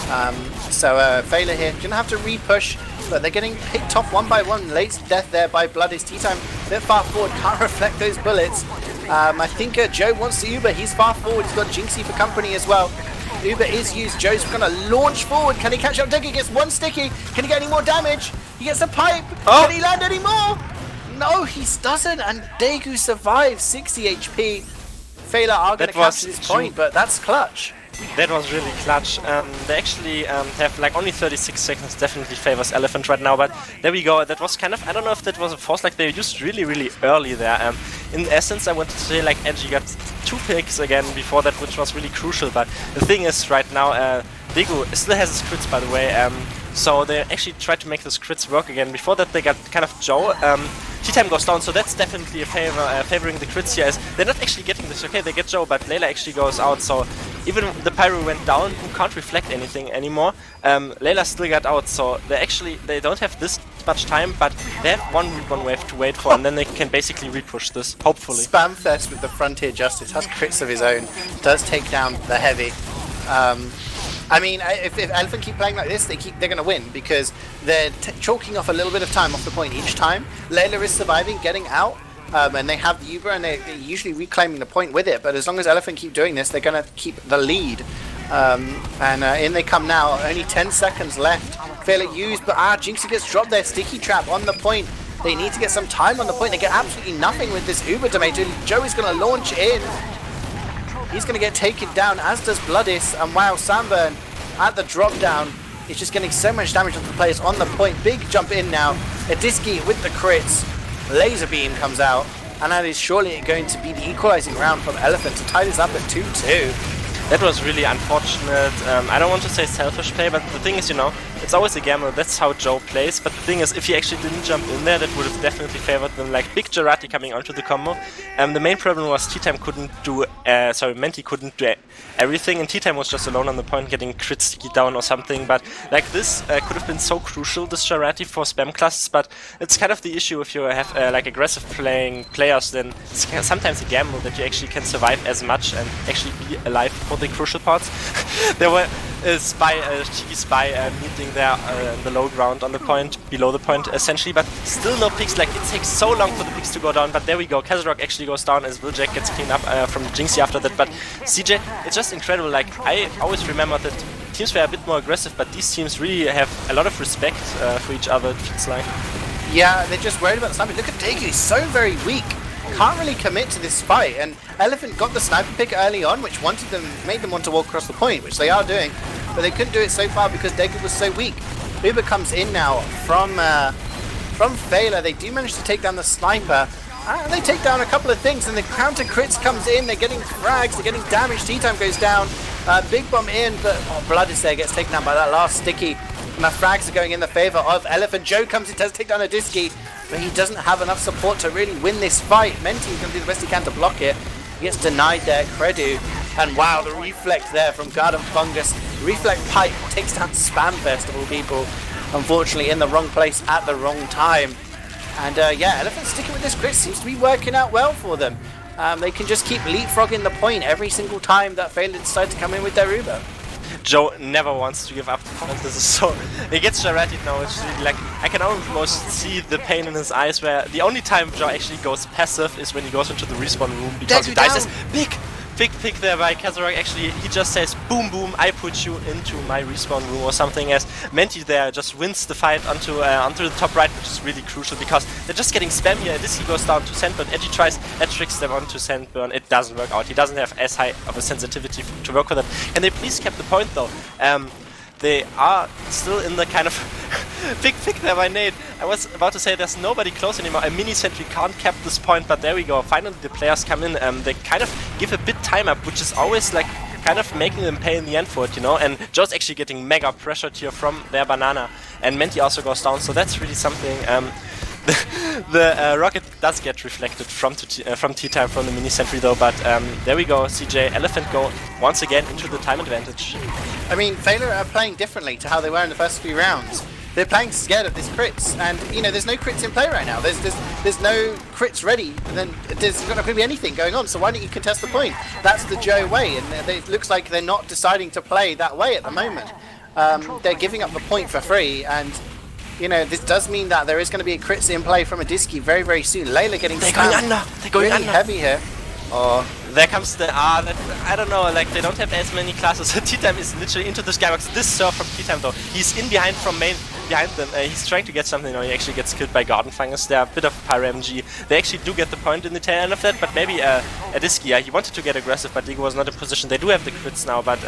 Feila here, going to have to re-push, but they're getting picked off one by one. Late death there by Blood. His T-Time a bit far forward, can't reflect those bullets. I think Joe wants the Uber. He's far forward. He's got Jinxie for company as well. Uber is used. Joe's going to launch forward. Can he catch up? Daegu gets one sticky. Can he get any more damage? He gets a pipe. Oh. Can he land any more? No, he doesn't, and Daegu survives 60 HP. Feila are going to capture this point, but that's clutch. That was really clutch. They actually have like only 36 seconds, definitely favors Elephant right now, but there we go. That was kind of, I don't know if that was a force, like they used really early there. In essence, I wanted to say like Edgy got 2 picks again before that, which was really crucial, but the thing is right now, Degu still has his crits, by the way, so they actually tried to make those crits work again. Before that they got kind of Joe. T-time goes down, so that's definitely a favoring the crits here, as they're not actually getting this. Okay, they get Joe, but Layla actually goes out, so even the Pyro went down, who can't reflect anything anymore. Layla still got out, so they don't have this much time, but they have one wave to wait for, and then they can basically repush this, hopefully. Spamfest with the Frontier Justice has crits of his own, does take down the Heavy. I mean, if Elephant keep playing like this, they're going to win, because they're chalking off a little bit of time off the point each time. Layla is surviving, getting out, and they have the Uber, and they're usually reclaiming the point with it. But as long as Elephant keep doing this, they're going to keep the lead. In they come now, only 10 seconds left. Feila used, but Jinxie gets dropped there. Sticky Trap on the point. They need to get some time on the point. They get absolutely nothing with this Uber Domaytoe. Joe is going to launch in. He's going to get taken down, as does Bloodis, and wow, Sunburn at the drop down is just getting so much damage onto the players on the point. Big jump in now. Adsky with the crits. Laser Beam comes out, and that is surely going to be the equalizing round from Elephant to tie this up at 2-2. That was really unfortunate. I don't want to say selfish play, but the thing is, you know, it's always a gamble. That's how Joe plays. But the thing is, if he actually didn't jump in there, that would have definitely favored them. Like big Jarati coming onto the combo. The main problem was T-time couldn't do, Menti couldn't do everything, and T-time was just alone on the point, getting crit sticky down or something. But like this could have been so crucial, this Jarati, for spam classes. But it's kind of the issue if you have like aggressive playing players, then it's sometimes a gamble that you actually can survive as much and actually be alive for the crucial parts. There were cheeky spy meeting there in the low ground on the point, below the point essentially, but still no picks. Like it takes so long for the picks to go down, but there we go. Kazarok actually goes down as Wiljack gets cleaned up from Jinxie after that. But CeeJaey, it's just incredible. Like I always remember that teams were a bit more aggressive, but these teams really have a lot of respect for each other, it feels like. Yeah, they're just worried about the sniper. Look at Degu, he's so very weak. Can't really commit to this fight, and Elephant got the sniper pick early on, which made them want to walk across the point, which they are doing, but they couldn't do it so far because Degu was so weak. Uber comes in now from Feila. They do manage to take down the sniper, and they take down a couple of things, and the counter crits comes in. They're getting frags, they're getting damage. T-time goes down, big bomb in, but Blood is there, gets taken down by that last sticky, and the frags are going in the favor of Elephant. Joe comes in, does take down Adsky, but he doesn't have enough support to really win this fight. Menti is going to do the best he can to block it. He gets denied there, Credu. And wow, the reflect there from Garden Fungus. Reflect Pipe takes down Spamfest of all people. Unfortunately in the wrong place at the wrong time. And yeah, Elephant sticking with this crit seems to be working out well for them. They can just keep leapfrogging the point every single time that Feila decide to come in with their Uber. Joe never wants to give up the point. This is so... He gets Jarati now, it's really like... I can almost see the pain in his eyes, where the only time Joe actually goes passive is when he goes into the respawn room, because he dies as big pick there by Kazarok. Actually, he just says, boom, boom, I put you into my respawn room or something, as Menti there just wins the fight onto the top right, which is really crucial, because they're just getting spam here. He goes down to Sandburn, Edgy tries, tricks them onto Sandburn. It doesn't work out. He doesn't have as high of a sensitivity to work with it. Can they please keep the point though? They are still in the kind of big pick there by Nate. I was about to say there's nobody close anymore. A mini sentry can't cap this point, but there we go. Finally the players come in. They kind of give a bit time up, which is always like kind of making them pay in the end for it, you know. And Joe's actually getting mega pressured here from their banana. And Menti also goes down, so that's really something. The rocket does get reflected from T-time from the mini sentry though, but there we go. CeeJaey, Elephant go once again into the time advantage. I mean, Feila are playing differently to how they were in the first few rounds. They're playing scared of this crits, and you know, there's no crits in play right now. There's no crits ready, and then there's not going to be anything going on. So why don't you contest the point? That's the Joe way, and it looks like they're not deciding to play that way at the moment. They're giving up the point for free, and you know, this does mean that there is going to be a crits in play from Adsky very, very soon. Layla getting They're going under. They're going really under. Heavy here. Oh, there comes the I don't know, like they don't have as many classes. T-time is literally into the skybox. This serve from T-time though, he's in behind from main, behind them. He's trying to get something, he actually gets killed by Garden Fungus. They're a bit of Pyro MG. They actually do get the point in the tail end of that, but maybe adsky, he wanted to get aggressive, but Digo was not in position. They do have the crits now, but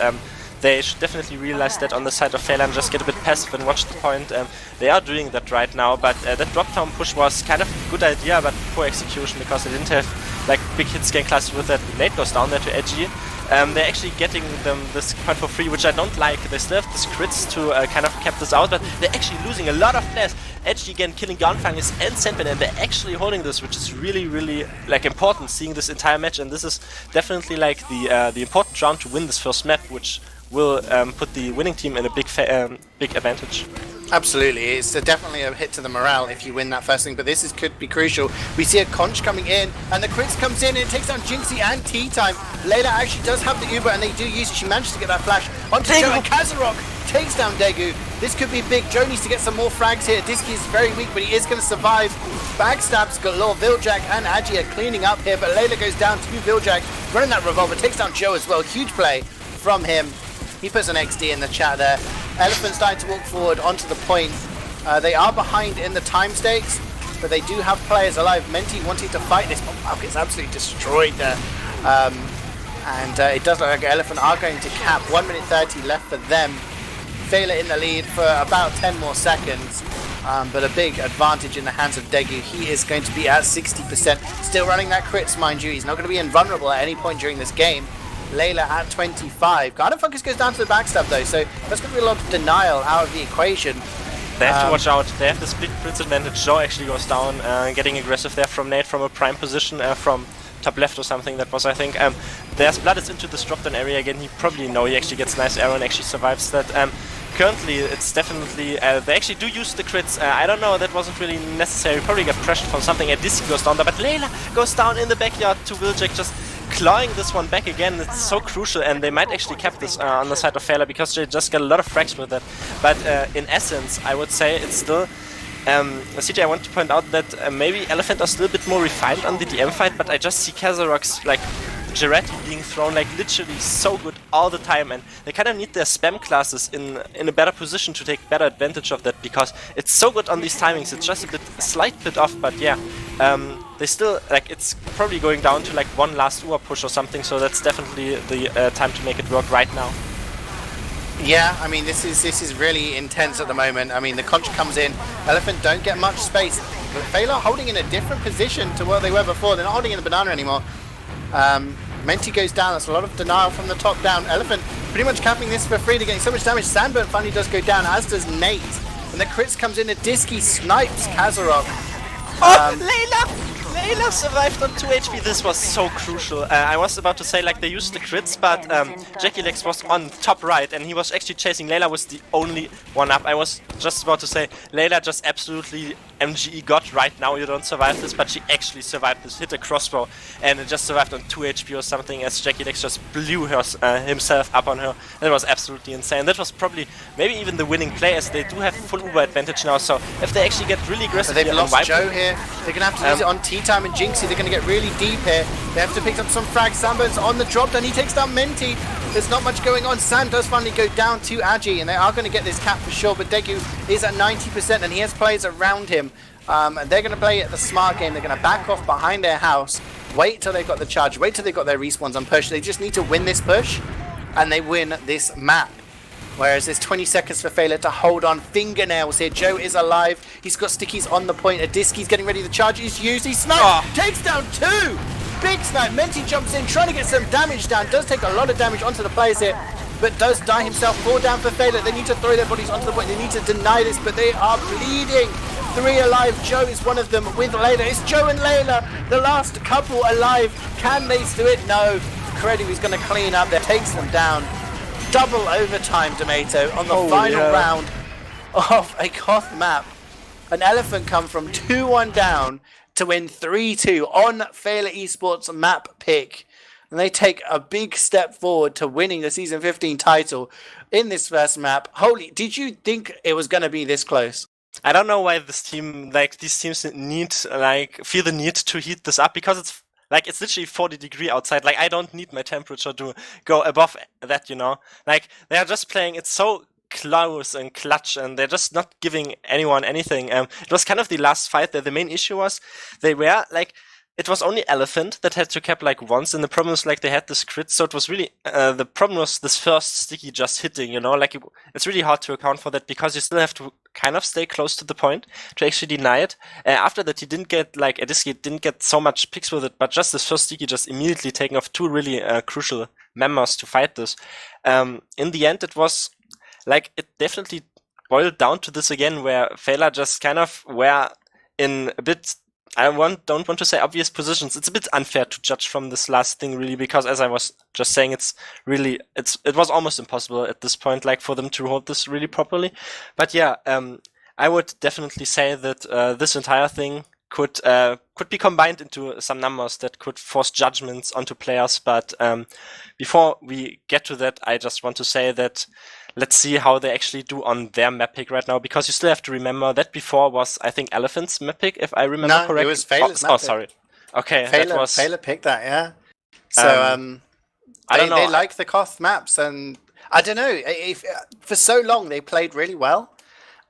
they should definitely realize that on the side of Feila and just get a bit passive and watch the point. They are doing that right now, but that drop down push was kind of a good idea, but poor execution because they didn't have like big hit scan classes with that. Nate goes down there to edgy. They're actually getting them this point for free, which I don't like. They still have this crits to kind of cap this out, but they're actually losing a lot of players. Edgy again killing Gunfungus and Sandman, and they're actually holding this, which is really, really like important, seeing this entire match. And this is definitely like the important round to win this first map, which will put the winning team in a big advantage. Absolutely, it's definitely a hit to the morale if you win that first thing, but this could be crucial. We see a conch coming in, and the crits comes in, and it takes down Jinxie and Tea Time. Layla actually does have the Uber, and they do use it. She managed to get that flash onto Joe, and Kazarok takes down Daegu. This could be big. Joe needs to get some more frags here. Disky is very weak, but he is going to survive. Backstabs galore. Viljack and Agi are cleaning up here, but Layla goes down to Viljack, running that revolver, takes down Joe as well. Huge play from him. He puts an XD in the chat there. Elephant's starting to walk forward onto the point. They are behind in the time stakes, but they do have players alive. Menti wanting to fight this, but Malk is absolutely destroyed there. And it does look like Elephant are going to cap. 1 minute 30 left for them. Feila in the lead for about 10 more seconds. But a big advantage in the hands of Daegu. He is going to be at 60%. Still running that crits, mind you. He's not going to be invulnerable at any point during this game. Layla at 25. Garden Fungus goes down to the backstab though, so that's going to be a lot of denial out of the equation. They have to watch out. They have the split crits advantage. Joe actually goes down, getting aggressive there from Nate from a prime position, from top left or something that was, I think. There's blood is into this drop down area again. He probably he actually gets a nice arrow and actually survives that. Currently, it's definitely, they actually do use the crits. I don't know, that wasn't really necessary. Probably got pressured from something. Adsky goes down there, but Layla goes down in the backyard to Viljack, just clawing this one back again. It's so crucial, and they might actually cap this on the side of Feila because they just got a lot of frags with it. But in essence, I would say it's still... CeeJaey, I want to point out that maybe Elephant are still a bit more refined on the DM fight, but I just see Kazarok's like Gerati being thrown like literally so good all the time, and they kind of need their spam classes in a better position to take better advantage of that, because it's so good on these timings. It's just a slight bit off, but yeah, they still, like, it's probably going down to like one last UA push or something, so that's definitely the time to make it work right now. Yeah, I mean, this is really intense at the moment. I mean, the conch comes in, Elephant don't get much space, but Feila holding in a different position to what they were before. They're not holding in the banana anymore. Menti goes down. That's a lot of denial from the top down. Elephant pretty much capping this for free. They're getting so much damage. Sandburn finally does go down, as does Nate. And the crits comes in. Adsky snipes Kazarok. Layla survived on 2 HP. This was so crucial. I was about to say, like, they used the crits, but Jackie Lex was on top right, and he was actually chasing. Layla was the only one up. I was just about to say, Layla just absolutely MGE got right now. You don't survive this, but she actually survived this. Hit a crossbow, and it just survived on 2 HP or something, as Jackie Lex just blew himself up on her. That was absolutely insane. That was probably maybe even the winning play, as they do have full Uber advantage now. So if they actually get really aggressive, they've lost Joe here. They're gonna have to use it on Tea Time and Jinxie. They're gonna get really deep here. They have to pick up some frags. Sandburn's on the drop, and he takes down Menti. There's not much going on. Sand does finally go down to Agi, and they are going to get this cap for sure. But Daegu is at 90%, and he has players around him. And they're going to play the smart game. They're going to back off behind their house, wait till they've got the charge, wait till they've got their respawns on push. They just need to win this push, and they win this map. Whereas there's 20 seconds for Feila to hold on. Fingernails here. Joe is alive. He's got stickies on the point. Adsky's getting ready. The charge is used. He snipes. Takes down 2. Big snipe. Menti jumps in, trying to get some damage down. Does take a lot of damage onto the players here, but does die himself. 4 down for Feila. They need to throw their bodies onto the point. They need to deny this, but they are bleeding. 3 alive. Joe is one of them with Layla. It's Joe and Layla, the last couple alive. Can they do it? No. Kredu is going to clean up there. Takes them down. Double overtime, Domaytoe, on the final round of a Koth map. An Elephant come from 2-1 down to win 3-2 on Feila eSports map pick. And they take a big step forward to winning the Season 15 title in this first map. Holy, did you think it was going to be this close? I don't know why this team, like, these teams need, like, feel the need to heat this up, because it's like, it's literally 40 degrees outside. Like, I don't need my temperature to go above that, you know? Like, they are just playing, it's so close and clutch, and they're just not giving anyone anything. It was kind of the last fight there. The main issue was they were like, it was only Elephant that had to cap like once, and the problem was like they had this crit, so it was really the problem was this first sticky just hitting, you know, like it's really hard to account for that because you still have to kind of stay close to the point to actually deny it. After that, he didn't get like adsky didn't get so much picks with it, but just this first sticky just immediately taking off two really crucial members to fight this. In the end, it was like it definitely boiled down to this again, where Feila just kind of were in a bit. Don't want to say obvious positions. It's a bit unfair to judge from this last thing, really, because as I was just saying, it was almost impossible at this point, like for them to hold this really properly. But yeah, I would definitely say that this entire thing could be combined into some numbers that could force judgments onto players. But before we get to that, I just want to say that let's see how they actually do on their map pick right now, because you still have to remember that before was, I think, Elephant's map pick, if I remember correctly. No, it was Feila's map pick. Sorry. Okay, Feila picked that, yeah. So I don't know. They like the Koth maps, and I don't know. For so long they played really well,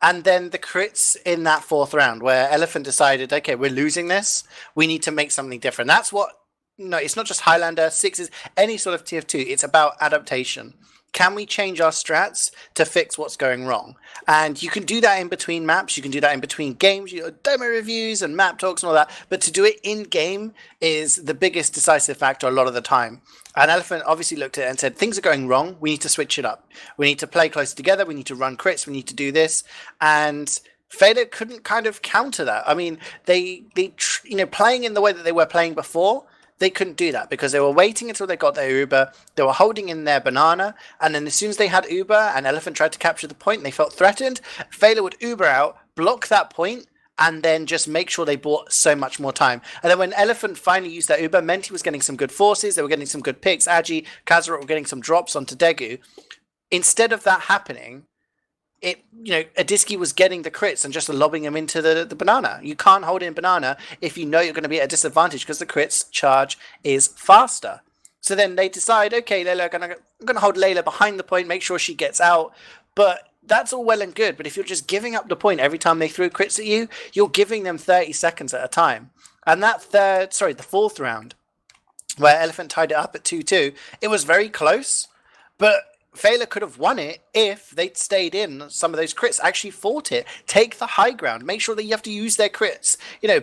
and then the crits in that fourth round where Elephant decided, okay, we're losing this. We need to make something different. That's what. No, it's not just Highlander, sixes, any sort of TF2. It's about adaptation. Can we change our strats to fix what's going wrong? And you can do that in between maps. You can do that in between games, demo reviews and map talks and all that. But to do it in game is the biggest decisive factor a lot of the time. And Elephant obviously looked at it and said, things are going wrong. We need to switch it up. We need to play closer together. We need to run crits. We need to do this. And Feila couldn't kind of counter that. I mean, they playing in the way that they were playing before, they couldn't do that because they were waiting until they got their Uber. They were holding in their banana, and then as soon as they had Uber and Elephant tried to capture the point and they felt threatened, Feila would Uber out, block that point, and then just make sure they bought so much more time. And then when Elephant finally used that Uber, Menti was getting some good forces, they were getting some good picks, Agi, Kazarot were getting some drops onto Degu. Instead of that happening, adsky was getting the crits and just lobbing them into the banana. You can't hold in banana if you know you're going to be at a disadvantage because the crits charge is faster. So then they decide, okay, Layla, I'm going to hold Layla behind the point, make sure she gets out. But that's all well and good. But if you're just giving up the point every time they throw crits at you, you're giving them 30 seconds at a time. And the fourth round, where Elephant tied it up at 2-2, it was very close, but Feila could have won it if they'd stayed in some of those crits, actually fought it, take the high ground, make sure that you have to use their crits,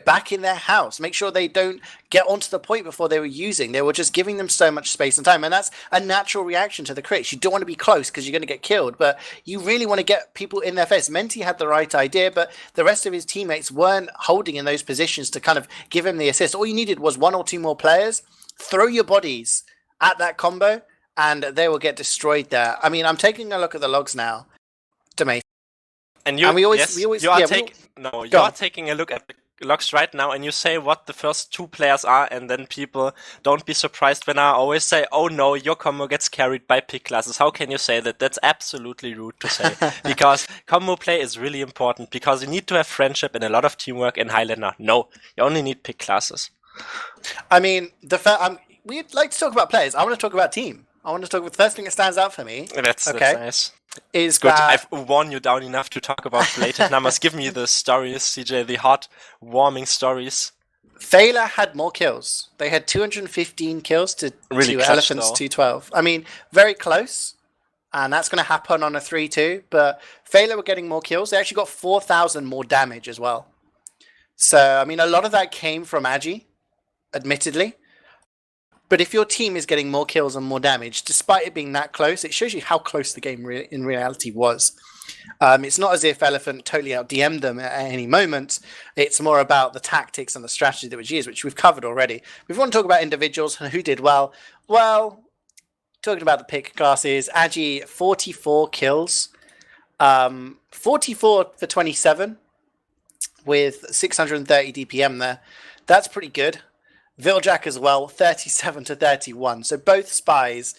back in their house, make sure they don't get onto the point before they were using. They were just giving them so much space and time, and that's a natural reaction to the crits. You don't want to be close because you're going to get killed, but you really want to get people in their face. Menti had the right idea, but the rest of his teammates weren't holding in those positions to kind of give him the assist. All you needed was one or two more players, throw your bodies at that combo, and they will get destroyed there. I mean, I'm taking a look at the logs now. Domaytoe. And you are taking a look at the logs right now, and you say what the first two players are, and then people don't be surprised when I always say, oh no, your combo gets carried by pick classes. How can you say that? That's absolutely rude to say. Because combo play is really important, because you need to have friendship and a lot of teamwork in Highlander. No, you only need pick classes. I mean, we'd like to talk about players. I want to talk about team. I want to talk about the first thing that stands out for me. That's nice. Is good. I've worn you down enough to talk about related numbers. Give me the stories, CeeJaey, the hot, warming stories. Feila had more kills. They had 215 kills to Elephant's 212. I mean, very close. And that's going to happen on a 3-2. But Feila were getting more kills. They actually got 4,000 more damage as well. So, I mean, a lot of that came from Agi, admittedly. But if your team is getting more kills and more damage, despite it being that close, it shows you how close the game in reality was. It's not as if Elephant totally out-DM'd them at any moment. It's more about the tactics and the strategy that was used, which we've covered already. If we want to talk about individuals and who did well, talking about the pick classes, Agi, 44 kills. 44 for 27 with 630 DPM there. That's pretty good. Viljak as well, 37 to 31. So both spies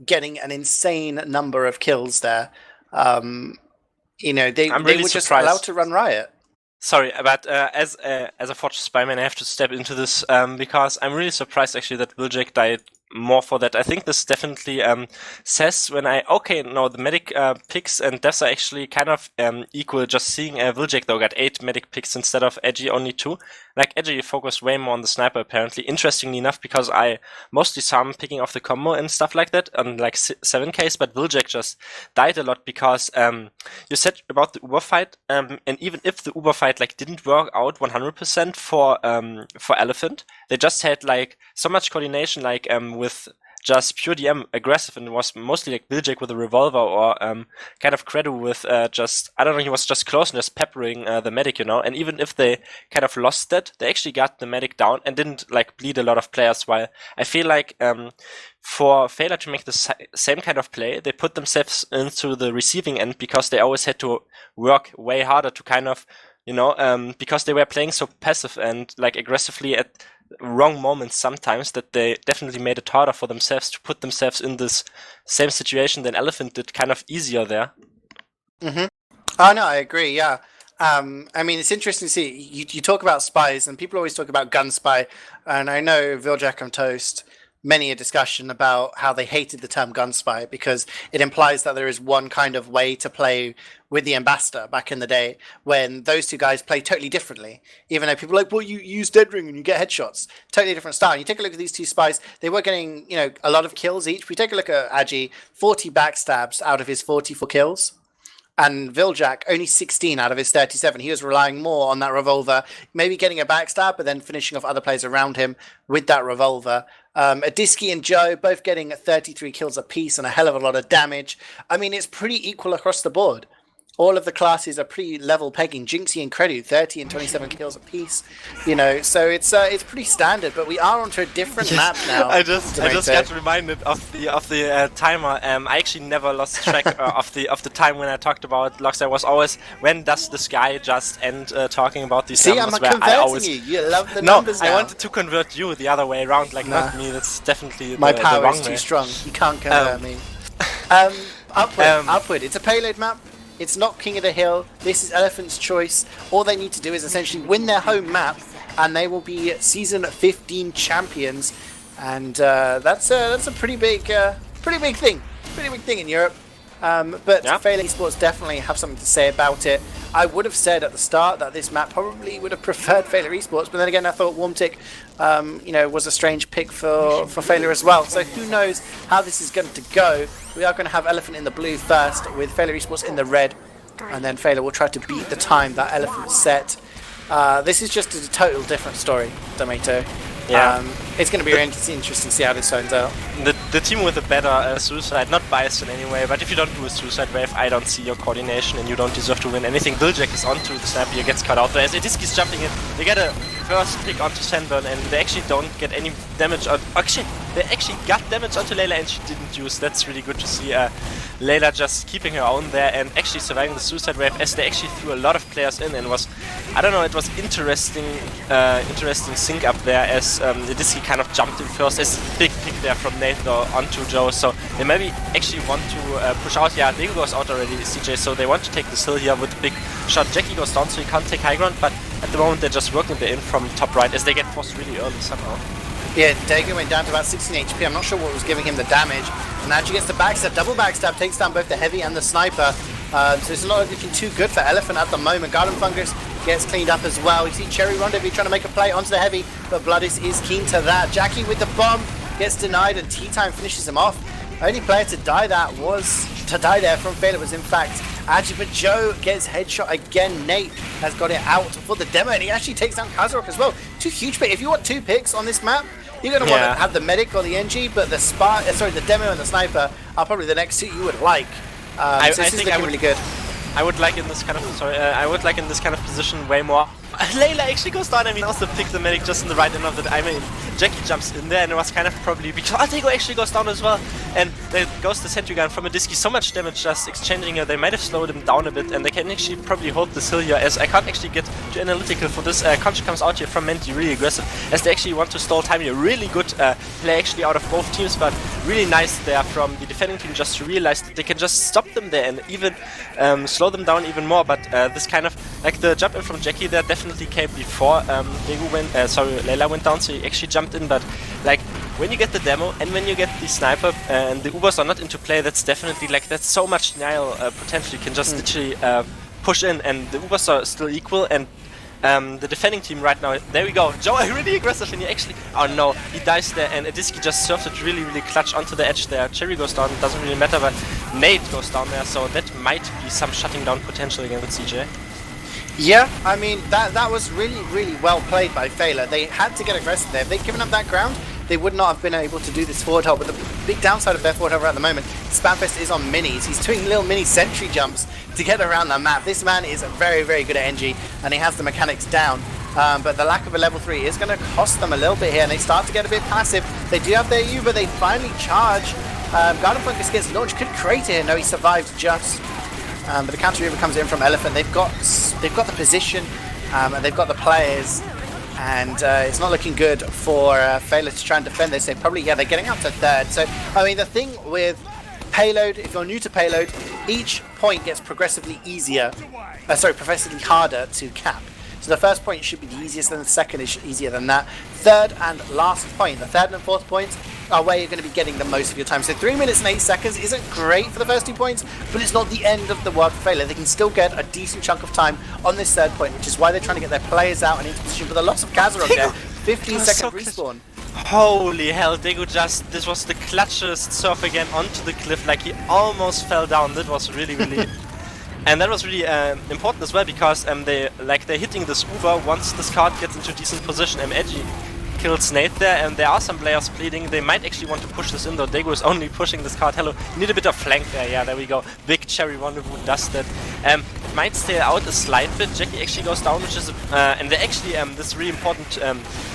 getting an insane number of kills there. They were just allowed to run riot. Sorry, but as a Fortress Spyman, I have to step into this because I'm really surprised actually that Viljak died more for that. I think this definitely says when the medic picks and deaths are actually kind of equal. Just seeing Viljek though got 8 medic picks instead of Edgy only 2. Like Edgy focused way more on the sniper apparently. Interestingly enough, because I mostly saw him picking off the combo and stuff like that on like 7Ks, but Viljek just died a lot because you said about the Uber fight, and even if the Uber fight like didn't work out 100% for Elephant, they just had like so much coordination like with just pure DM aggressive, and it was mostly like Viljek with a revolver or kind of Credo with he was just close and just peppering the medic, and even if they kind of lost that, they actually got the medic down and didn't like bleed a lot of players, while I feel like for Feila to make the same kind of play, they put themselves into the receiving end because they always had to work way harder to kind of, because they were playing so passive and like aggressively at wrong moments sometimes, that they definitely made it harder for themselves to put themselves in this same situation than Elephant did, kind of easier there. Mm-hmm. Oh no, I agree. Yeah. I mean, it's interesting to see you talk about spies, and people always talk about gun spy, and I know Viljek and Toast many a discussion about how they hated the term gun spy because it implies that there is one kind of way to play with the ambassador back in the day, when those two guys play totally differently. Even though people are like, well, you use dead ring and you get headshots, totally different style. And you take a look at these two spies, they were getting a lot of kills each. We take a look at Agi, 40 backstabs out of his 44 kills. And Viljek, only 16 out of his 37. He was relying more on that revolver, maybe getting a backstab, but then finishing off other players around him with that revolver. Adsky and Joe both getting 33 kills apiece and a hell of a lot of damage. I mean, it's pretty equal across the board. All of the classes are pretty level pegging. Jinxie and Credu, 30 and 27 kills apiece. So it's pretty standard. But we are onto a different map now. I just got reminded of the timer. I actually never lost track of the time when I talked about locks. I was always, when does this guy just end talking about these numbers? See, I'm converting you. You love the numbers now. I wanted to convert you the other way around, like not me. That's definitely my the power wrong is too way. strong. You can't convert me. Upward. It's a payload map. It's not King of the Hill. This is Elephant's choice. All they need to do is essentially win their home map, and they will be Season 15 champions. And that's a pretty big thing. Pretty big thing in Europe. But Feila eSports definitely have something to say about it. I would have said at the start that this map probably would have preferred Feila eSports, but then again, I thought Warmtic, was a strange pick for Feila as well. So who knows how this is going to go. We are going to have Elephant in the blue first, with Feila eSports in the red, and then Feila will try to beat the time that Elephant set. This is just a total different story, Domaytoe. Yeah. It's going to be really interesting to see how this turns out. The team with a better suicide, not biased in any way, but if you don't do a suicide wave, I don't see your coordination and you don't deserve to win anything. Viljek is onto the sniper, he gets cut out there. As Adsky's jumping in, they get a first pick onto Sandburn and they actually don't get any damage on... Actually, they actually got damage onto Layla and she didn't use. That's really good to see. Layla just keeping her own there and actually surviving the suicide wave, as they actually threw a lot of players in, and it was interesting sync up there, as Adsky kind of jumped in first, as a big pick there from Nathan onto Joe, so they maybe actually want to push out. Yeah, Diego goes out already, CeeJaey, so they want to take this hill here with a big shot. Jackie goes down, so he can't take high ground, but at the moment they're just working the in from top right, as they get forced really early somehow. Yeah, Dago went down to about 16 HP. I'm not sure what was giving him the damage. And now she gets the backstab, double backstab, takes down both the heavy and the sniper. So it's not looking too good for Elephant at the moment. Garden Fungus gets cleaned up as well. You see Cherry Rendezvous trying to make a play onto the heavy, but Bloodis is keen to that. Jackie with the bomb gets denied, and T-Time finishes him off. Only player to die there from Feila was in fact Agi, but Joe gets headshot again. Nate has got it out for the demo, and he actually takes down Kazarok as well. Two huge picks. If you want 2 picks on this map, you're going to want to have the medic or the NG, but the demo and the sniper are probably the next 2 you would like. So this is looking really good. I would like in this kind of position way more. Layla actually goes down. I mean, also pick the medic just in the right end of it. I mean, Jackie jumps in there, and it was kind of probably because Diego actually goes down as well. And there goes the sentry gun from Adsky. So much damage just exchanging here. They might have slowed him down a bit, and they can actually probably hold this hill here. As I can't actually get too analytical for this. Conch comes out here from Menti, really aggressive, as they actually want to stall time here. Really good play actually out of both teams, but really nice there from the defending team just to realize that they can just stop them there and even slow them down even more. But this kind of, like the jump in from Jackie there definitely came before Layla went down, so he actually jumped in, but like when you get the demo and when you get the sniper and the Ubers are not into play, that's definitely like, that's so much denial potential. You can just literally push in, and the Ubers are still equal, and the defending team right now, there we go, Joe really aggressive, and he actually, oh no, he dies there, and adsky just surfed it really clutch onto the edge there. Cherry goes down, it doesn't really matter, but Nate goes down there, so that might be some shutting down potential against CeeJaey. Yeah, I mean, that was really well played by Feila. They had to get aggressive there. If they'd given up that ground, they would not have been able to do this forward hold. But the big downside of their forward hold at the moment, Spamfest is on minis. He's doing little mini sentry jumps to get around the map. This man is very good at NG, and he has the mechanics down. But the lack of a level 3 is going to cost them a little bit here, and they start to get a bit passive. They do have their U, but they finally charge. Garden Fungus gets launched, could create it. No, he survived just. But the counter Uber comes in from Elephant. They've got the position, and they've got the players, and it's not looking good for Feila to try and defend this. They're getting up to third. So I mean, the thing with payload, if you're new to payload, each point gets progressively progressively harder to cap. So the first point should be the easiest, and the second is easier than that. Third and last point, the third and fourth points, are where you're going to be getting the most of your time. So 3 minutes and 8 seconds isn't great for the first 2 points, but it's not the end of the world for Feila. They can still get a decent chunk of time on this third point, which is why they're trying to get their players out and into position. But the loss of Kazarok there, 15-second respawn. Holy hell, Degu this was the clutchest surf again onto the cliff, like he almost fell down. That was really and that was really important as well, because they're hitting this Uber once this card gets into decent position. Edgy kills Nate there, and there are some players bleeding. They might actually want to push this in, though. Degu is only pushing this card. Hello, you need a bit of flank there. Yeah, there we go. Big Cherry Wiethoofd does that. Might stay out a slight bit. Jackie actually goes down, which is and they actually this really important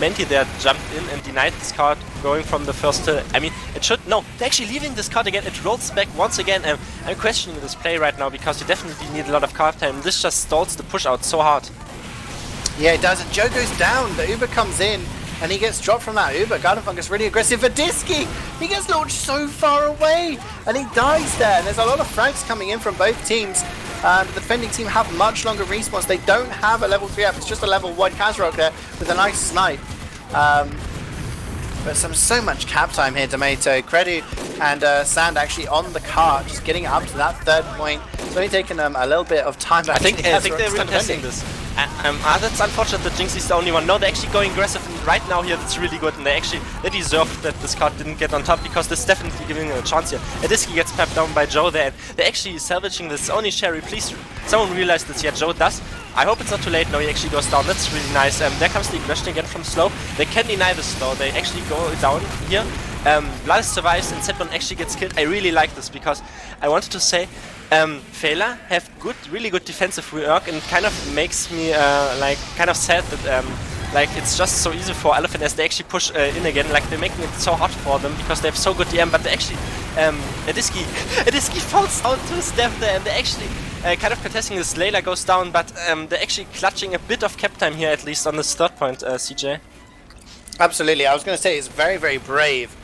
Menti there jumped in and denied this card going from the first to, I mean, it should, no, they're actually leaving this card again. It rolls back once again. I'm questioning this play right now, because you definitely need a lot of card time. This just stalls the push out so hard. Yeah, it does. And Joe goes down. The Uber comes in, and he gets dropped from that Uber. Garden Fungus really aggressive for adsky. He gets launched so far away, and he dies there. And there's a lot of frags coming in from both teams. The defending team have much longer respawns. They don't have a level 3 up. It's just a level 1 Kazarok there with a nice snipe. But so much cap time here. Domaytoe, Credu, and Sand actually on the cart, just getting up to that third point. It's only taken them a little bit of time. I think they're really testing this. That's unfortunate that Jinx is the only one. No, they're actually going aggressive, and right now here that's really good, and they deserve that this card didn't get on top, because this is definitely giving them a chance here. adsky gets pepped down by Joe there, and they're actually salvaging this. Only Cherry, please, someone realize this. Yeah, Joe does. I hope it's not too late. No, he actually goes down. That's really nice. There comes the aggression again from Slow. They can deny this though. They actually go down here. Blood survives, and Setbon actually gets killed. I really like this, because I wanted to say Feila have really good defensive rework, and kind of makes me kind of sad that it's just so easy for Elephant as they actually push in again. Like, they're making it so hard for them because they have so good DM, but they actually adsky falls out to his death there, and they actually kind of contesting this. Layla goes down, but they're actually clutching a bit of cap time here, at least on this third point. CeeJaey. Absolutely, I was going to say it's very brave.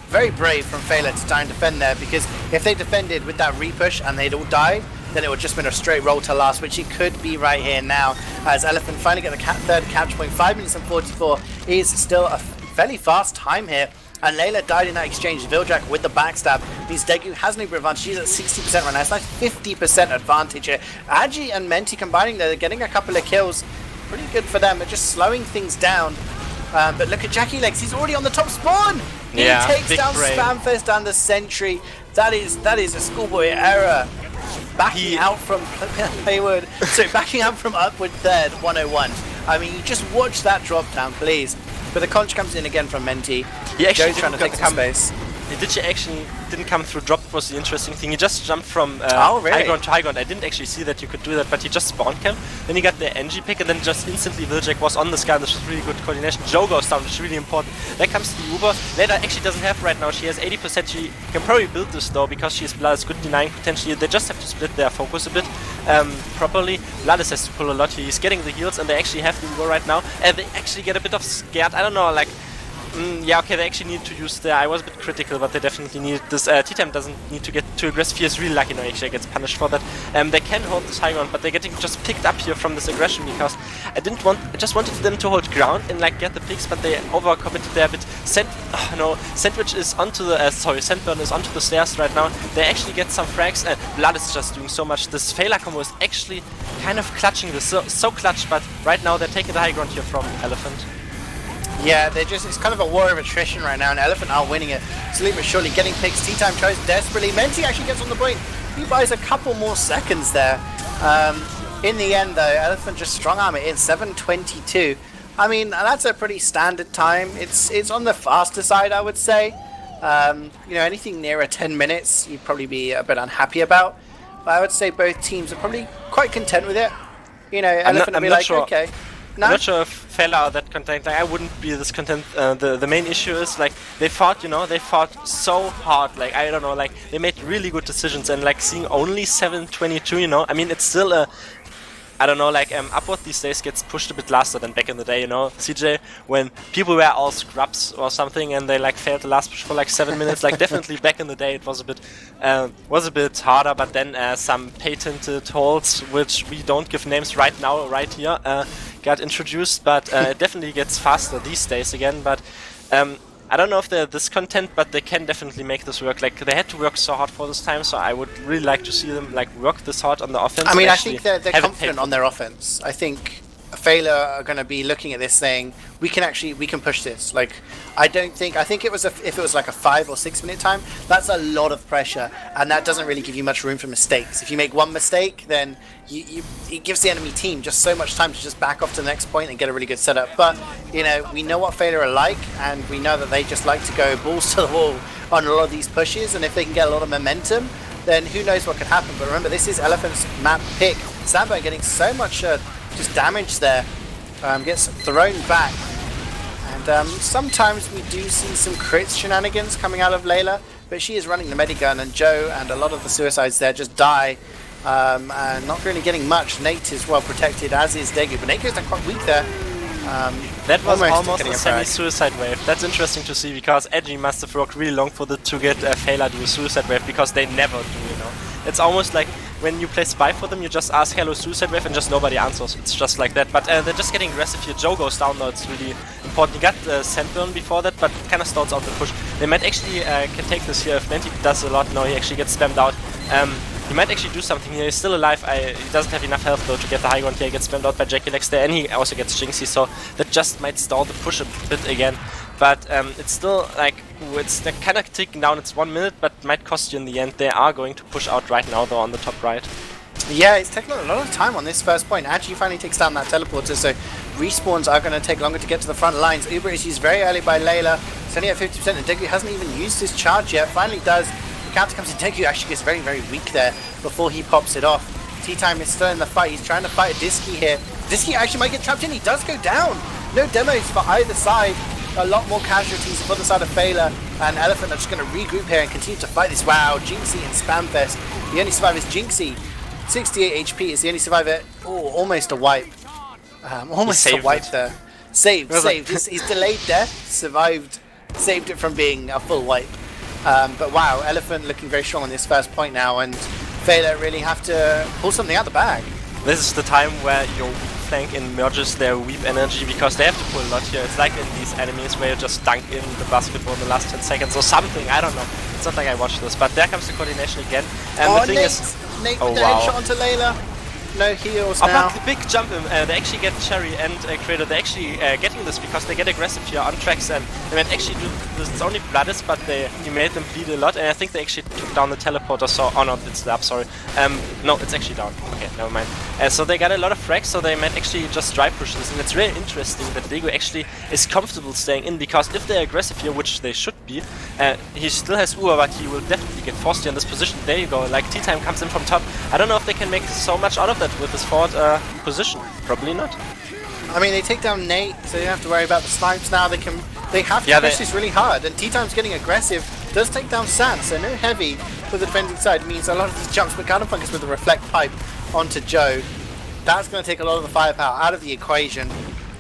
Very brave from Feila to try and defend there, because if they defended with that repush and they'd all died, then it would just been a straight roll to last, which it could be right here now, as Elephant finally get the third capture point. 5 minutes and 44 is still a fairly fast time here, and Layla died in that exchange. Vildrak with the backstab means Degu has no advantage. She's at 60% right now. It's like 50% advantage here. Agi and Menti combining there, they're getting a couple of kills. Pretty good for them. They're just slowing things down. But look at Jackie Legs, he's already on the top spawn! He takes down Spamfest and the Sentry. That is a schoolboy error. Backing out from Hayward, so backing out from upward third, 101. I mean, you just watch that drop down, please. But the conch comes in again from Menti. Joe's trying to take some space. He actually didn't come through drop, was the interesting thing. He just jumped from really? high ground to high ground. I didn't actually see that you could do that, but he just spawn camp. Then he got the NG pick, and then just instantly Viljak was on the sky. This was really good coordination. Joe goes down, which is really important. Then comes the Uber. Leda actually doesn't have right now. She has 80%. She can probably build this though, because she has Bloodless good denying potentially. They just have to split their focus a bit properly. Bloodless has to pull a lot. He's getting the heals, and they actually have the Uber right now. And they actually get a bit of scared. I don't know, like, Yeah, okay, they actually need to use the... I was a bit critical, but they definitely need this. T-Time doesn't need to get too aggressive. He is really lucky, actually gets punished for that. They can hold this high ground, but they're getting just picked up here from this aggression because I just wanted them to hold ground and like get the picks, but they overcommitted there a bit. Sandwich is onto the... Sandburn is onto the stairs right now. They actually get some frags, and Blood is just doing so much. This Feila combo is actually kind of clutching this, so clutch, but right now they're taking the high ground here from Elephant. Yeah, it's kind of a war of attrition right now, and Elephant are winning it. Slowly but surely getting picks. T-Time tries desperately. Menti actually gets on the point. He buys a couple more seconds there. In the end, though, Elephant just strong arm it in 7:22. I mean, that's a pretty standard time. It's on the faster side, I would say. You know, anything nearer 10 minutes, you'd probably be a bit unhappy about. But I would say both teams are probably quite content with it. You know, Elephant will be like, sure. Okay. No? I'm not sure if Feila are that content. Like, I wouldn't be this content. The main issue is like they fought, they fought so hard. Like, I don't know, like they made really good decisions, and like seeing only 7:22, I mean, it's still a... I don't know, like Upward these days gets pushed a bit faster than back in the day, CeeJaey, when people were all scrubs or something and they like failed the last push for like 7 minutes. Like definitely back in the day it was a bit harder, but then some patented holds, which we don't give names right now, right here, got introduced, but it definitely gets faster these days again. But I don't know if they're this content, but they can definitely make this work. Like, they had to work so hard for this time, so I would really like to see them like work this hard on the offense. I mean, I think they're confident on their offense. I think Feila are going to be looking at this saying, we can push this. Like, I think it was if it was like a 5 or 6 minute time, that's a lot of pressure, and that doesn't really give you much room for mistakes. If you make one mistake, then it gives the enemy team just so much time to just back off to the next point and get a really good setup. But we know what Feila are like, and we know that they just like to go balls to the wall on a lot of these pushes, and if they can get a lot of momentum, then who knows what could happen. But remember, this is Elephant's map pick. Sandburn getting so much just damage there, gets thrown back, and sometimes we do see some crits shenanigans coming out of Layla, but she is running the medigun, and Joe and a lot of the suicides there just die, and not really getting much. Nate is well protected, as is Degu, but Nate is quite weak there. That was almost a semi-suicide wave. That's interesting to see, because Edgy must have worked really long for to get Feila to a suicide wave, because they never do, It's almost like when you play Spy for them, you just ask hello suicide wave and just nobody answers. It's just like that. But they're just getting aggressive here. Joe goes down though, it's really important. He got Sandburn before that, but kind of stalls out the push. They might actually can take this here if Menti does a lot. No, he actually gets spammed out. He might actually do something here. He's still alive. He doesn't have enough health though to get the high ground here. He gets spammed out by Jackie Lex there, and he also gets Jinxie, so that just might stall the push a bit again. But it's still like, it's kind of ticking down. It's 1 minute, but might cost you in the end. They are going to push out right now though on the top right. Yeah, it's taking a lot of time on this first point. Actually finally takes down that teleporter, so respawns are going to take longer to get to the front lines. Uber is used very early by Layla. It's only at 50%, and Degu hasn't even used his charge yet. Finally does. The counter comes in. Degu actually gets very, very weak there before he pops it off. T-Time is still in the fight. He's trying to fight Adsky here. Adsky actually might get trapped in. He does go down. No demos for either side. A lot more casualties for the side of Feila, and Elephant are just going to regroup here and continue to fight this. Wow, Jinxie and Spamfest. The only survivor is Jinxie. 68 HP is the only survivor. Oh, almost a wipe. Almost a wipe there. Saved. He's delayed death, survived, saved it from being a full wipe. But wow, Elephant looking very strong on this first point now, and Feila really have to pull something out the bag. This is the time where your weak flank emerges their weep energy, because they have to pull a lot here. It's like in these enemies where you just dunk in the basketball in the last 10 seconds or something. I don't know. It's not like I watched this, but there comes the coordination again. And the thing is, Nate with the headshot onto Layla. No heals now. But the big jump, they actually get Cherry and Creator. They're actually getting this because they get aggressive here on tracks, and they might actually do this. It's only Bloodis, but he made them bleed a lot, and I think they actually took down the teleporter. So, oh no, it's the up, sorry. No, it's actually down. Okay, never mind. So they got a lot of frags, so they might actually just dry push this, and it's really interesting that Degu actually is comfortable staying in, because if they're aggressive here, which they should be, he still has Ua, but he will definitely get forced here in this position. There you go, like T-Time comes in from top. I don't know if they can make so much out of that with this forward position. Probably not. I mean, they take down Nate, so you don't have to worry about the snipes now. They have to push this really hard, and T-Time's getting aggressive. Does take down Sand, so no heavy for the defending side. It means a lot of these jumps, but Counterpunkus with the reflect pipe onto Joe. That's going to take a lot of the firepower out of the equation.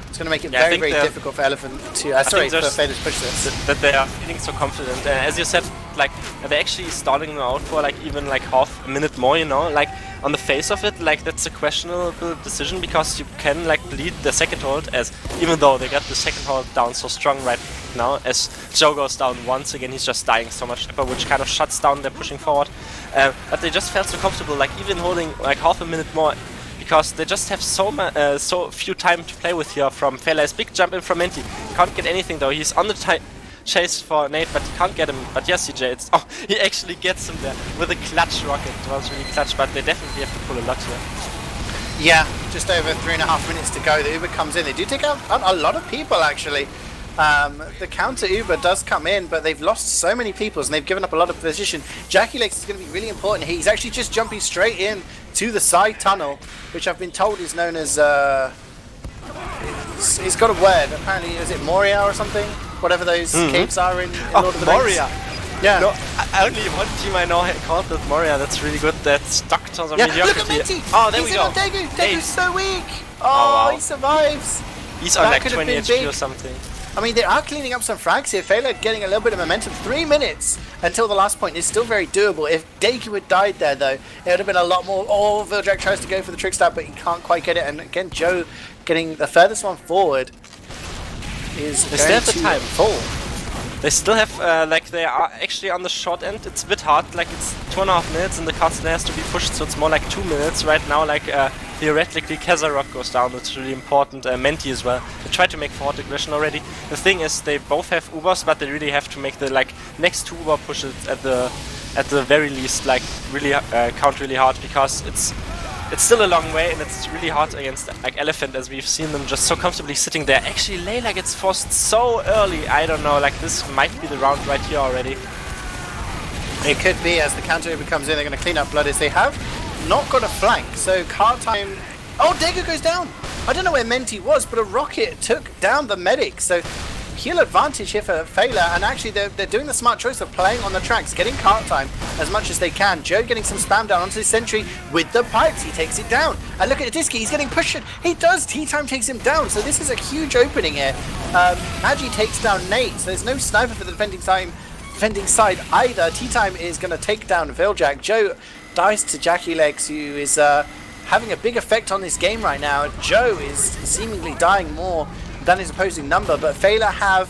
It's going to make it Yeah, I very, think very difficult for Elephant to... sorry, for Feila to push this. That they are feeling so confident. As you said, like, they're actually stalling them out for, like, even, like, half a minute more, you know? Like, on the face of it, like, that's a questionable decision because you can, like, bleed the second hold as... Even though they got the second hold down so strong right now, as Joe goes down once again, he's just dying so much, which kind of shuts down their pushing forward. But they just felt so comfortable, like, even holding, like, half a minute more, because they just have so few time to play with here from Feila's big jump in from Menti. Can't get anything though, he's on the chase for Nate, but he can't get him. But yes, CeeJaey, it's... Oh, he actually gets him there with a clutch rocket. It was really clutch, but they definitely have to pull a lot here. Yeah, just over 3.5 minutes to go. The Uber comes in. They do take out a lot of people, actually. The counter Uber does come in, but they've lost so many people and they've given up a lot of position. Jackie Legs is going to be really important. He's actually just jumping straight in to the side tunnel, which I've been told is known as... he's got a word. Apparently, is it Moria or something? Whatever those caves are in Lord of the Rings. Moria! Yeah. No, only one team I know called it Moria. That's really good. That's Doctors of Mediocrity. Look at Menti! Oh, there he's we go. Degu. Degu's so weak! Oh, wow. He survives! He's on like 20 HP or something. I mean, they are cleaning up some frags here. Feila getting a little bit of momentum. 3 minutes until the last point is still very doable. If Degu had died there, though, it would have been a lot more. Oh, Vildrack tries to go for the trick stab, but he can't quite get it. And again, Joe getting the furthest one forward is they still have the time. Fall. They still have, like, they are actually on the short end. It's a bit hard, like, it's 2.5 minutes and the card still has to be pushed, so it's more like 2 minutes right now. Like, theoretically, Kezarok goes down, which is really important. Menti as well. They tried to make forward aggression already. The thing is, they both have Ubers, but they really have to make the, like, next 2 Uber pushes at the very least, like, really count really hard, because it's still a long way and it's really hard against like Elephant, as we've seen them just so comfortably sitting there. Actually, Layla gets forced so early. I don't know, like this might be the round right here already. It could be, as the counter Uber comes in. They're going to clean up blood as they have not got a flank. So card time. Oh, Degu goes down. I don't know where Menti was, but a rocket took down the medic. So heal advantage here for Feila, and actually they're doing the smart choice of playing on the tracks, getting cart time as much as they can. Joe getting some spam down onto the sentry with the pipes. He takes it down. And look at adsky, he's getting pushed. He does. T-Time takes him down. So this is a huge opening here. Agi takes down Nate. So there's no sniper for the defending side either. T-Time is going to take down Vildrack. Joe dies to Jackie Legs, who is having a big effect on this game right now. Joe is seemingly dying more than his opposing number, but Feila have,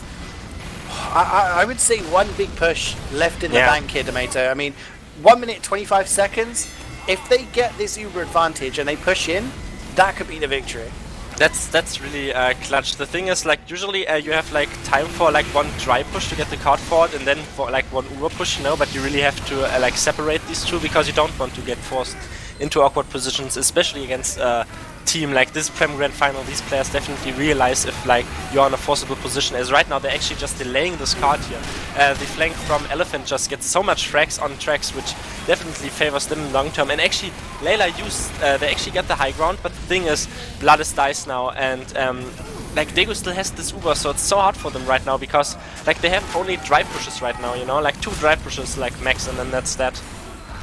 I would say, one big push left in the bank here, Domaytoe. I mean, 1 minute 25 seconds. If they get this Uber advantage and they push in, that could be the victory. That's really clutch. The thing is, like, usually you have like time for like one dry push to get the card forward and then for like one Uber push, you know, but you really have to like separate these two, because you don't want to get forced into awkward positions, especially against team like this Prem Grand Final. These players definitely realize if like you're in a forcible position, as right now they're actually just delaying this card here. The flank from Elephant just gets so much frags on tracks, which definitely favors them in long term. And actually Layla used, they actually get the high ground, but the thing is, blood is dice now, and like Degu still has this Uber, so it's so hard for them right now, because like they have only dry pushes right now, you know, like 2 dry pushes like max, and then that's that.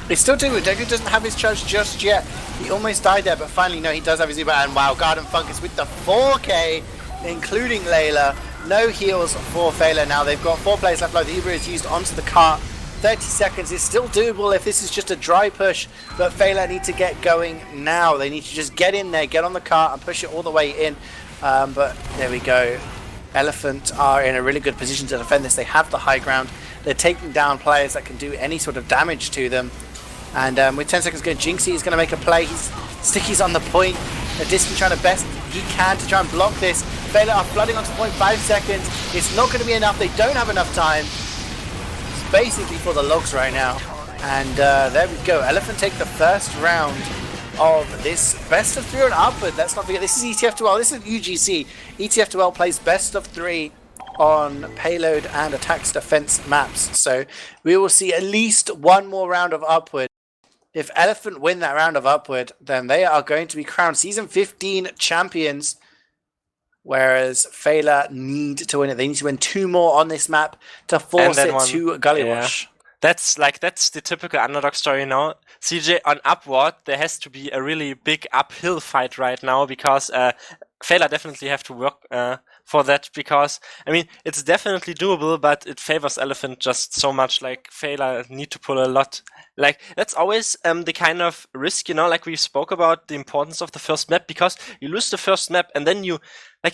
They still do. Degu doesn't have his charge just yet. He almost died there, but finally, no, he does have his Uber. And wow, Garden Fungus with the 4K, including Layla. No heals for Feila now. They've got 4 players left. Like the Uber is used onto the cart. 30 seconds is still doable if this is just a dry push, but Feila need to get going now. They need to just get in there, get on the cart, and push it all the way in. But there we go. Elephant are in a really good position to defend this. They have the high ground. They're taking down players that can do any sort of damage to them. And with 10 seconds to go, Jinxie is going to make a play. Sticky's on the point. adsky trying the best he can to try and block this. Feila are flooding onto the point. 5 seconds. It's not going to be enough. They don't have enough time. It's basically for the logs right now. And there we go. Elephant take the first round of this best of 3 and upward. Let's not forget, this is ETF2L. This is UGC. ETF2L plays best of 3 on payload and attacks defense maps. So we will see at least one more round of upward. If Elephant win that round of upward, then they are going to be crowned Season 15 champions. Whereas Feila need to win it. They need to win 2 more on this map to force it to Gullywash. That's the typical underdog story now. CeeJaey, on upward, there has to be a really big uphill fight right now, because Feila definitely have to work for that, because I mean it's definitely doable, but it favors Elephant just so much. Like Feila need to pull a lot. Like that's always the kind of risk, like we spoke about the importance of the first map, because you lose the first map and then you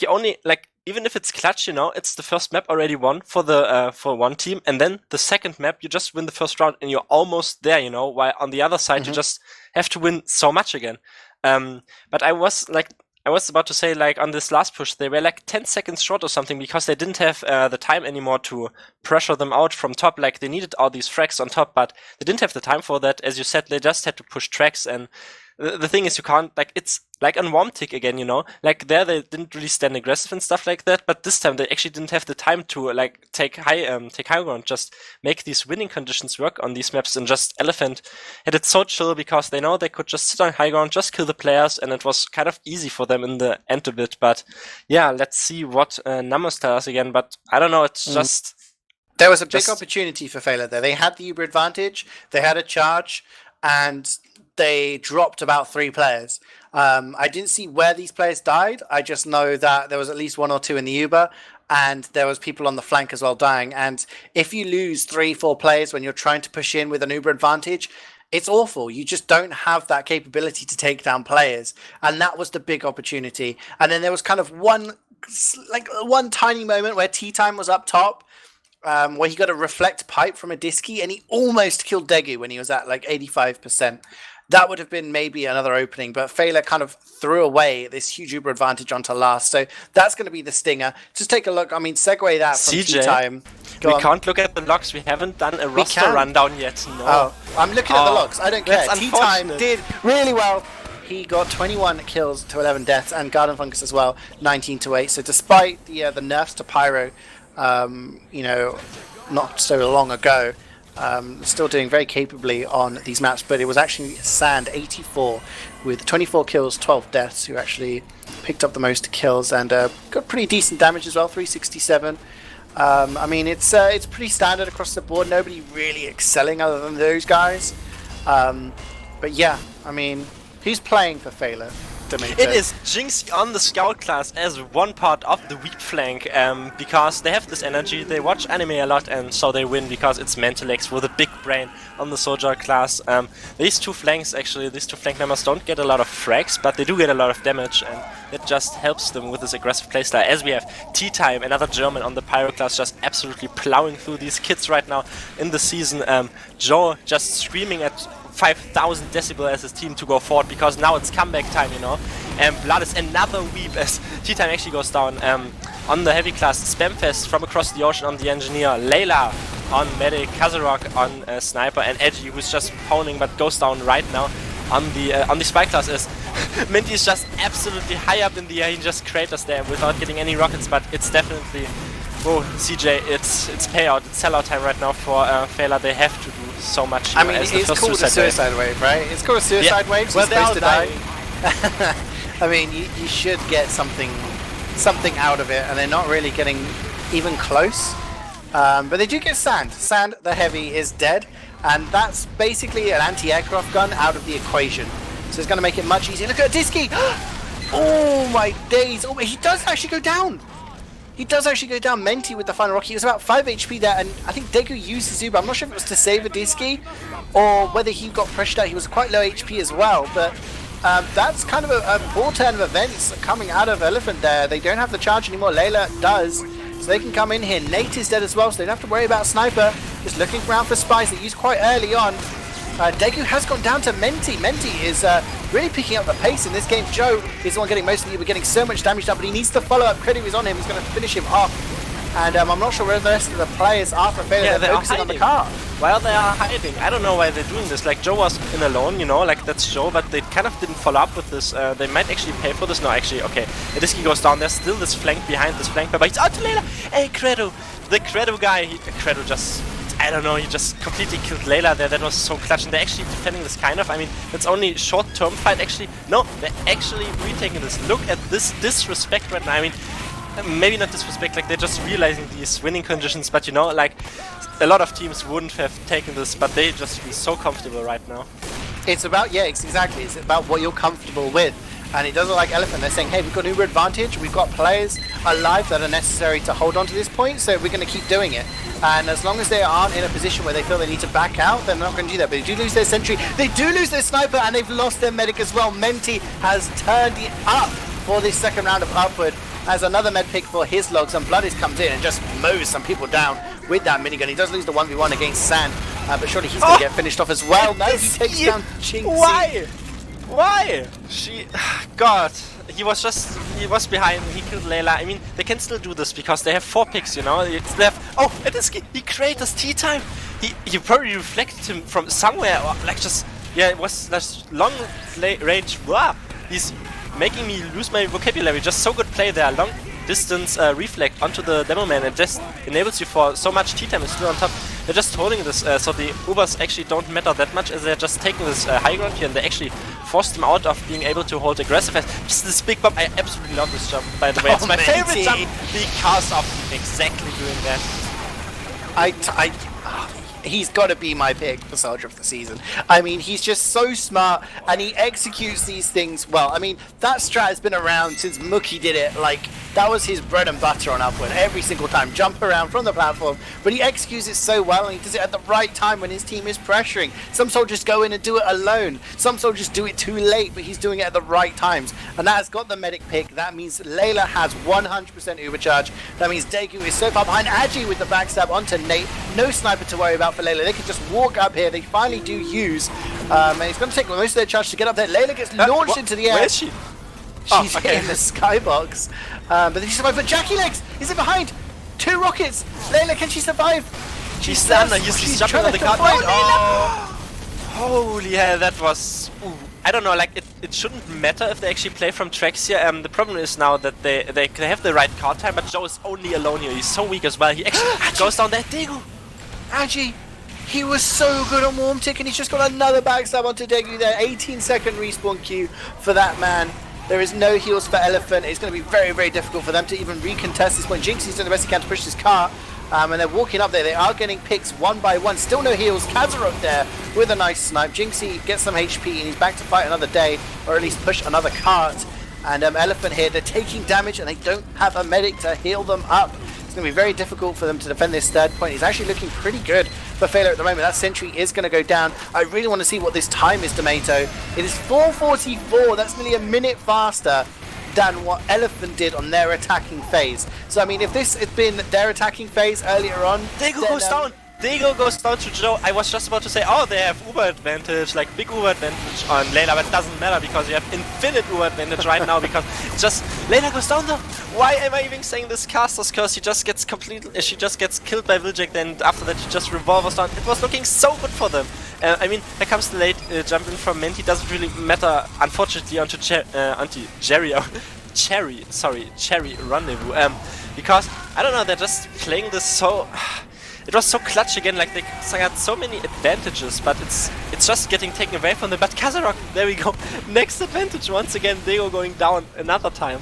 only even if it's clutch, it's the first map already won for the for one team, and then the second map you just win the first round and you're almost there, while on the other side you just have to win so much again. But I was about to say, on this last push, they were 10 seconds short or something, because they didn't have the time anymore to pressure them out from top. They needed all these frags on top, but they didn't have the time for that. As you said, they just had to push tracks, and the thing is, you can't, it's like on Warmtic again, there they didn't really stand aggressive and stuff like that, but this time they actually didn't have the time to take high ground, just make these winning conditions work on these maps, and just Elephant had it so chill, because they know they could just sit on high ground, just kill the players, and it was kind of easy for them in the end a bit. But yeah, let's see what numbers tell us again, but I don't know, it's just... There was a big opportunity for Feila there. They had the Uber advantage, they had a charge, and they dropped about 3 players. I didn't see where these players died. I just know that there was at least 1 or 2 in the Uber, and there was people on the flank as well dying. And if you lose 3-4 players when you're trying to push in with an Uber advantage, it's awful. You just don't have that capability to take down players. And that was the big opportunity. And then there was kind of one tiny moment where Tea Time was up top, where he got a reflect pipe from adsky, and he almost killed Degu when he was at 85%. That would have been maybe another opening, but Feila kind of threw away this huge Uber advantage onto last. So that's going to be the stinger. Just take a look. I mean, segue that from CeeJaey, Tea Time. We can't look at the logs. We haven't done a roster rundown yet. No. Oh, I'm looking at the logs. I don't care. Tea Time unfortunate. did really well. He got 21 kills to 11 deaths, and Garden Fungus as well, 19 to 8. So despite the nerfs to Pyro, not so long ago, still doing very capably on these maps. But it was actually Sand 84 with 24 kills, 12 deaths, who actually picked up the most kills, and got pretty decent damage as well, 367. I mean, it's pretty standard across the board. Nobody really excelling other than those guys. But yeah, I mean, who's playing for Feila? Domaytoe. It is Jinx on the scout class as one part of the weak flank, because they have this energy, they watch anime a lot, and so they win because it's Mentalex with a big brain on the soldier class. These two flank members don't get a lot of frags, but they do get a lot of damage, and that just helps them with this aggressive playstyle. As we have Tea Time, another German on the Pyro class, just absolutely plowing through these kids right now in the season. Joe just screaming at 5,000 decibel as his team to go forward, because now it's comeback time, And Blood is another weep as Tea Time actually goes down. On the heavy class, Spamfest from across the ocean on the engineer, Layla on medic, Kazarok on sniper, and Edgy, who's just poning but goes down right now. On the spy class is Minty is just absolutely high up in the air. He just craters there without getting any rockets, but it's definitely... Oh, CeeJaey, it's payout, it's sellout time right now for Feila. They have to do so much. I mean, it's called a suicide wave, right? It's called a suicide wave, so well, you're supposed to die. I mean, you should get something out of it, and they're not really getting even close. But they do get Sand. Sand, the heavy, is dead, and that's basically an anti-aircraft gun out of the equation. So it's going to make it much easier. Look at adsky! Oh my days! Oh, he does actually go down! He does actually go down. Menti with the final rocket. He was about 5 HP there, and I think Degu used his Uber. I'm not sure if it was to save adsky or whether he got pressured out. He was quite low HP as well, but that's kind of a poor turn of events coming out of Elephant there. They don't have the charge anymore. Layla does, so they can come in here. Nate is dead as well, so they don't have to worry about Sniper. Just looking around for spies they used quite early on. Degu has gone down to Menti. Menti is really picking up the pace in this game. Joe is the one getting most of the Uber, getting so much damage done, but he needs to follow up. Credit is on him. He's going to finish him off. And I'm not sure where the rest of the players are for Feila. They're focusing on the car. While they are hiding, I don't know why they're doing this. Joe was in alone, that's Joe, but they kind of didn't follow up with this. They might actually pay for this. No, actually, okay. adsky goes down. There's still this flank behind this flank, but he's out to Layla. Hey, Credo. The Credo guy. Credo just... I don't know, he just completely killed Layla there. That was so clutch, and they're actually defending this kind of. I mean, it's only short-term fight, actually. No, they're actually retaking this. Look at this disrespect right now. I mean, maybe not disrespect, they're just realizing these winning conditions, but a lot of teams wouldn't have taken this, but they just feel so comfortable right now. It's about, exactly. It's about what you're comfortable with. And it doesn't look like Elephant. They're saying, hey, we've got Uber advantage. We've got players alive that are necessary to hold on to this point, so we're going to keep doing it. And as long as they aren't in a position where they feel they need to back out, they're not going to do that. But they do lose their sentry. They do lose their sniper, and they've lost their medic as well. Menti has turned it up for this second round of Upward as another med pick for his logs, and Bloodis comes in and just mows some people down with that minigun. He does lose the 1v1 against Sand, but surely he's going to get finished off as well. No, he takes down Jinxie. Why? Why? God, he was behind, he killed Layla. I mean, they can still do this because they have 4 picks, you know? It's left. Oh, adsky, he created his tea time. He probably reflected him from somewhere, or like just, yeah, it was just long range. Wow, he's making me lose my vocabulary. Just so good play there. Long distance reflect onto the demo man, and just enables you for so much tea time. Is still on top. They're just holding this, so the Ubers actually don't matter that much, as they're just taking this high ground here, and they actually forced them out of being able to hold aggressive. Just this big bump. I absolutely love this jump, by the way. It's my favorite jump because of exactly doing that. He's got to be my pick for Soldier of the Season. I mean, he's just so smart, and he executes these things well. I mean, that strat has been around since Mookie did it. Like, that was his bread and butter on Upward every single time. Jump around from the platform, but he executes it so well, and he does it at the right time when his team is pressuring. Some soldiers go in and do it alone. Some soldiers do it too late, but he's doing it at the right times. And that has got the medic pick. That means Layla has 100% Uber charge. That means Daegu is so far behind. Agi with the backstab onto Nate. No sniper to worry about for Layla. They can just walk up here. They finally do use. And it's going to take most of their charge to get up there. Layla gets launched into the air. Where is she? She's in the skybox. But then she survived. But Jackie Legs is in behind. 2 rockets. Layla, can she survive? She's standing. She's jumping on the card. Oh, holy hell, that was... Ooh. I don't know, like, it shouldn't matter if they actually play from tracks here. The problem is now that they have the right card time, but Joe is only alone here. He's so weak as well. He actually goes down there. Daegu! Agi! He was so good on Warmtic, and he's just got another backstab onto Daegu there. 18-second respawn queue for that man. There is no heals for Elephant. It's going to be very, very difficult for them to even recontest this point. Jinxie's doing the best he can to push his car. And they're walking up there. They are getting picks one by one. Still no heals. Kazarok there with a nice snipe. Jinxie gets some HP, and he's back to fight another day, or at least push another cart. And Elephant here, they're taking damage, and they don't have a medic to heal them up. It's going to be very difficult for them to defend this third point. He's actually looking pretty good for Feila at the moment. That sentry is going to go down. I really want to see what this time is, Domaytoe. It is 4:44. That's nearly a minute faster than what Elephant did on their attacking phase. So, I mean, if this had been their attacking phase earlier on... Daegu goes down! Daegu goes down to Joe. I was just about to say, oh, they have Uber advantage, like big Uber advantage on Layla, but it doesn't matter because you have infinite Uber advantage right now because it's just... Layla goes down though! Why am I even saying this caster's curse? She just gets she just gets killed by Viljek, then after that she just revolvers down. It was looking so good for them. I mean, here comes the late jump in from Menti. Doesn't really matter, unfortunately, onto Cherry Rendezvous. Because, I don't know, they're just playing this so... It was so clutch again, like they got so many advantages, but it's just getting taken away from them. But Kazarok, there we go. Next advantage once again, Daegu going down another time.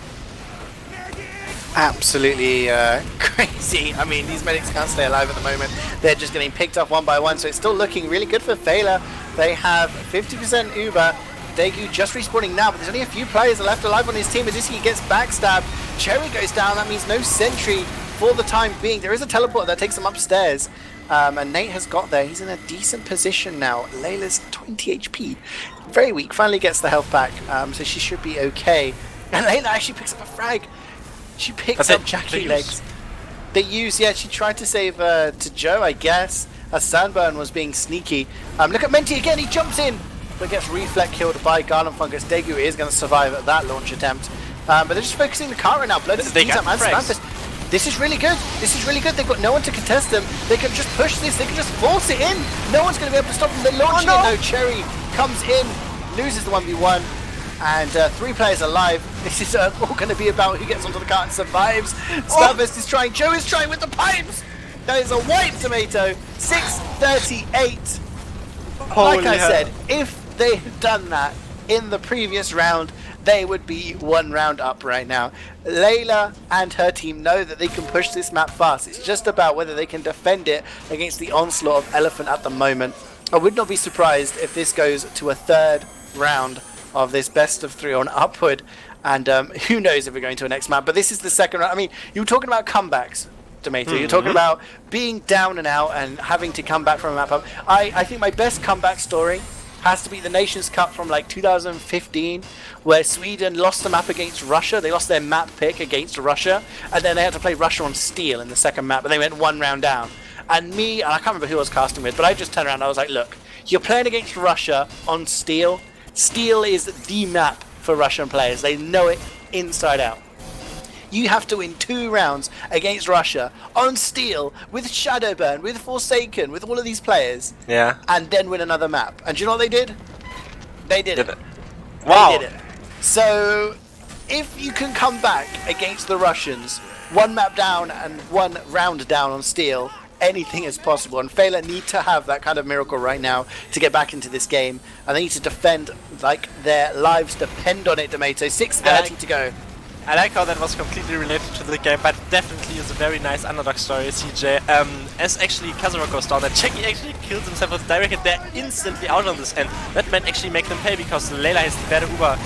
Absolutely crazy. I mean, these medics can't stay alive at the moment. They're just getting picked up one by one, so it's still looking really good for Feila. They have 50% Uber. Daegu just respawning now, but there's only a few players left alive on his team as he gets backstabbed. Cherry goes down, that means no sentry for the time being. There is a teleporter that takes him upstairs, and Nate has got there. He's in a decent position now. Layla's 20 HP. Very weak, finally gets the health back, so she should be okay. And Layla actually picks up a frag. She picks up Jackie Legs. They use, yeah, she tried to save to Joe, I guess, as Sandburn was being sneaky. Look at Menti again, he jumps in, but gets reflect killed by Garland Fungus. Daegu is going to survive at that launch attempt. But they're just focusing the car right now. Blood is up, man. This is really good. This is really good. They've got no one to contest them. They can just push this. They can just force it in. No one's going to be able to stop them. They're launching it. No, Cherry comes in, loses the 1v1, and 3 players alive. This is all going to be about who gets onto the cart and survives. Starburst is trying. Joe is trying with the pipes. That is a wipe, Domaytoe. 6:38. Like I said, if they had done that in the previous round, they would be 1 round up right now. Layla and her team know that they can push this map fast. It's just about whether they can defend it against the onslaught of Elephant at the moment. I would not be surprised if this goes to a 3rd round of this best of 3 on upward. And who knows if we're going to a next map. But this is the second round. I mean, you were talking about comebacks, Domaytoe. You're talking about being down and out and having to come back from a map up. I think my best comeback story has to be the Nations Cup from like 2015, where Sweden lost the map against Russia. They lost their map pick against Russia, and then they had to play Russia on steel in the second map, but they went 1 round down. And me, and I can't remember who I was casting with, but I just turned around and I was like, look, you're playing against Russia on steel. Steel is the map for Russian players. They know it inside out. You have to win 2 rounds against Russia on steel with Shadowburn, with Forsaken, with all of these players. Yeah. And then win another map. And do you know what they did? They did it. Wow. They did it. So, if you can come back against the Russians, 1 map down and 1 round down on steel, anything is possible. And Feila need to have that kind of miracle right now to get back into this game. And they need to defend like their lives depend on it, Domaytoe. 6:30 to go. I like how that was completely related to the game, but definitely is a very nice underdog story, CeeJaey. As actually Kazarok goes down, and Jackie actually kills himself with direct hit, they're instantly out on this, and that might actually make them pay because Layla has the better Uber.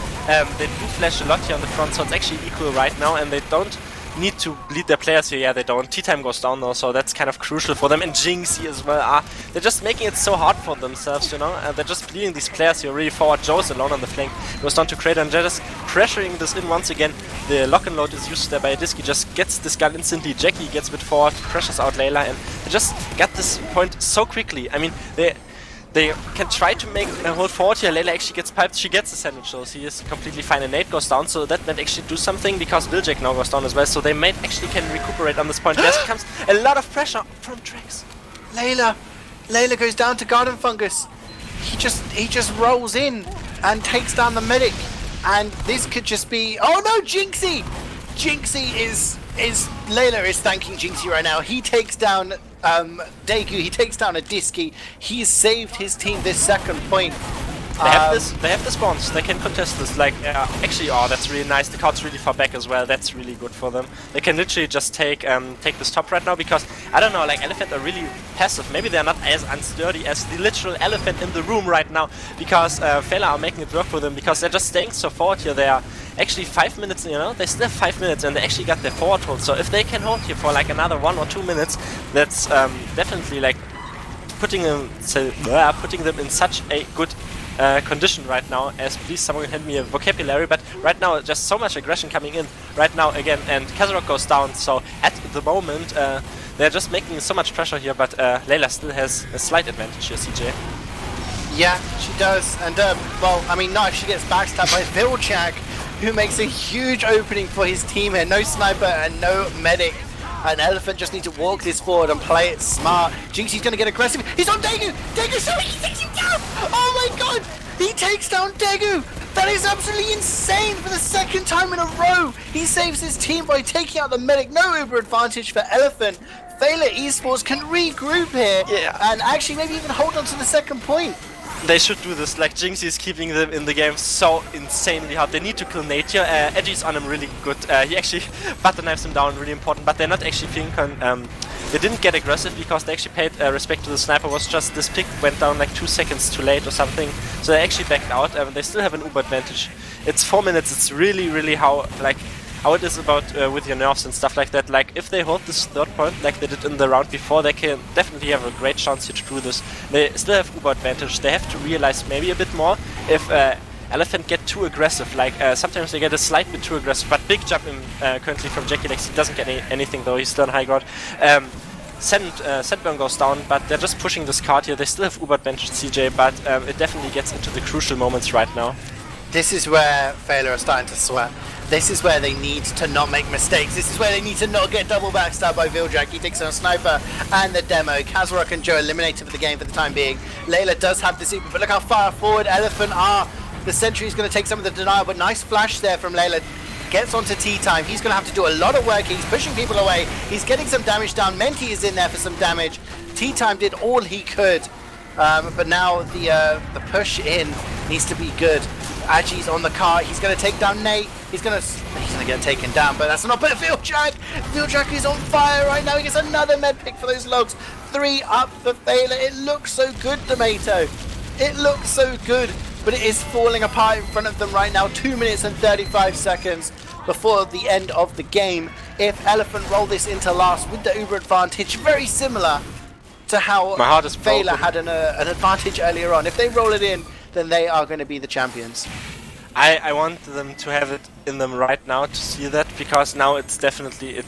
They do flash a lot here on the front, so it's actually equal right now, and they don't need to bleed their players here. Yeah, they don't. T-time goes down though, so that's kind of crucial for them. And Jinxie as well. They're just making it so hard for themselves, you know. They're just bleeding these players here really forward. Joe's alone on the flank. Goes down to Crater and they're just pressuring this in once again. The lock and load is used there by adsky. Just gets this gun instantly. Jackie gets a bit forward, crushes out Layla, and they just got this point so quickly. I mean, they can try to make a hold forward here. Layla actually gets piped. She gets the sandwich, so he is completely fine. And Nate goes down, so that might actually do something because Wiljack now goes down as well. So they might actually can recuperate on this point. There comes a lot of pressure from Trax. Layla goes down to Garden Fungus. He just rolls in and takes down the medic. And this could just be... Oh no, Jinxie! Jinxie is Layla is thanking Jinxie right now. He takes down Daegu, he takes down adsky. He's saved his team this second point. They have this bounce, they can contest this, like, actually, oh, that's really nice, the card's really far back as well, that's really good for them. They can literally just take this top right now, because, I don't know, like, Elephant are really passive, maybe they're not as unsturdy as the literal elephant in the room right now, because Feila are making it work for them, because they're just staying so forward here. They are actually 5 minutes, you know, they still have 5 minutes, and they actually got their forward hold, so if they can hold here for, like, another 1 or 2 minutes, that's definitely, like, putting them in such a good condition right now. As please someone hand me a vocabulary, but right now just so much aggression coming in right now again, and Kazarok goes down, so at the moment they're just making so much pressure here, but Layla still has a slight advantage here, CeeJaey. Yeah, she does, and well, I mean, not if she gets backstabbed by Wiljack, who makes a huge opening for his team here. No sniper and no medic. An Elephant just needs to walk this forward and play it smart. Jinxie's going to get aggressive. He's on Daegu! Daegu, sorry, he takes him down! Oh my god! He takes down Daegu! That is absolutely insane for the second time in a row! He saves his team by taking out the medic. No Uber advantage for Elephant. Feila eSports can regroup here and actually maybe even hold on to the second point. They should do this, like Jinxie is keeping them in the game so insanely hard. They need to kill Nate here. Edgy's on him really good. He actually butter knives him down, really important, but they're not actually feeling they didn't get aggressive because they actually paid respect to the sniper. Was just this pick went down like 2 seconds too late or something, so they actually backed out. They still have an Uber advantage. It's 4 minutes. It's really how it is about with your nerfs and stuff like that. Like, if they hold this third point like they did in the round before, they can definitely have a great chance here to do this. They still have Uber advantage. They have to realize maybe a bit more if Elephant get too aggressive. Like, sometimes they get a slight bit too aggressive, but big jump in currently from Jackie Lex. He doesn't get anything though, he's still on high ground. Sandburn goes down, but they're just pushing this card here. They still have Uber advantage, CeeJaey, but it definitely gets into the crucial moments right now. This is where Feila are starting to sweat. This is where they need to not make mistakes. This is where they need to not get double backstabbed by Wiljack. He takes on a sniper and the demo. Kazarok and Joe eliminated for the game for the time being. Layla does have the super, but look how far forward Elephant are. The sentry is going to take some of the denial, but nice flash there from Layla. Gets onto tea time. He's going to have to do a lot of work. He's pushing people away. He's getting some damage down. Menti is in there for some damage. Tea time did all he could, but now the push in needs to be good. Aji's on the car. He's going to take down Nate. He's going to get taken down, but that's not. But Wiljack is on fire right now. He gets another med pick for those logs. 3 up for Feila. It looks so good, Domaytoe. It looks so good. but it is falling apart in front of them right now. 2 minutes and 35 seconds before the end of the game. If Elephant roll this into last with the Uber advantage, very similar to how Feila had an advantage earlier on. If they roll it in, then they are going to be the champions. I want them to have it in them right now to see that, because now it's definitely,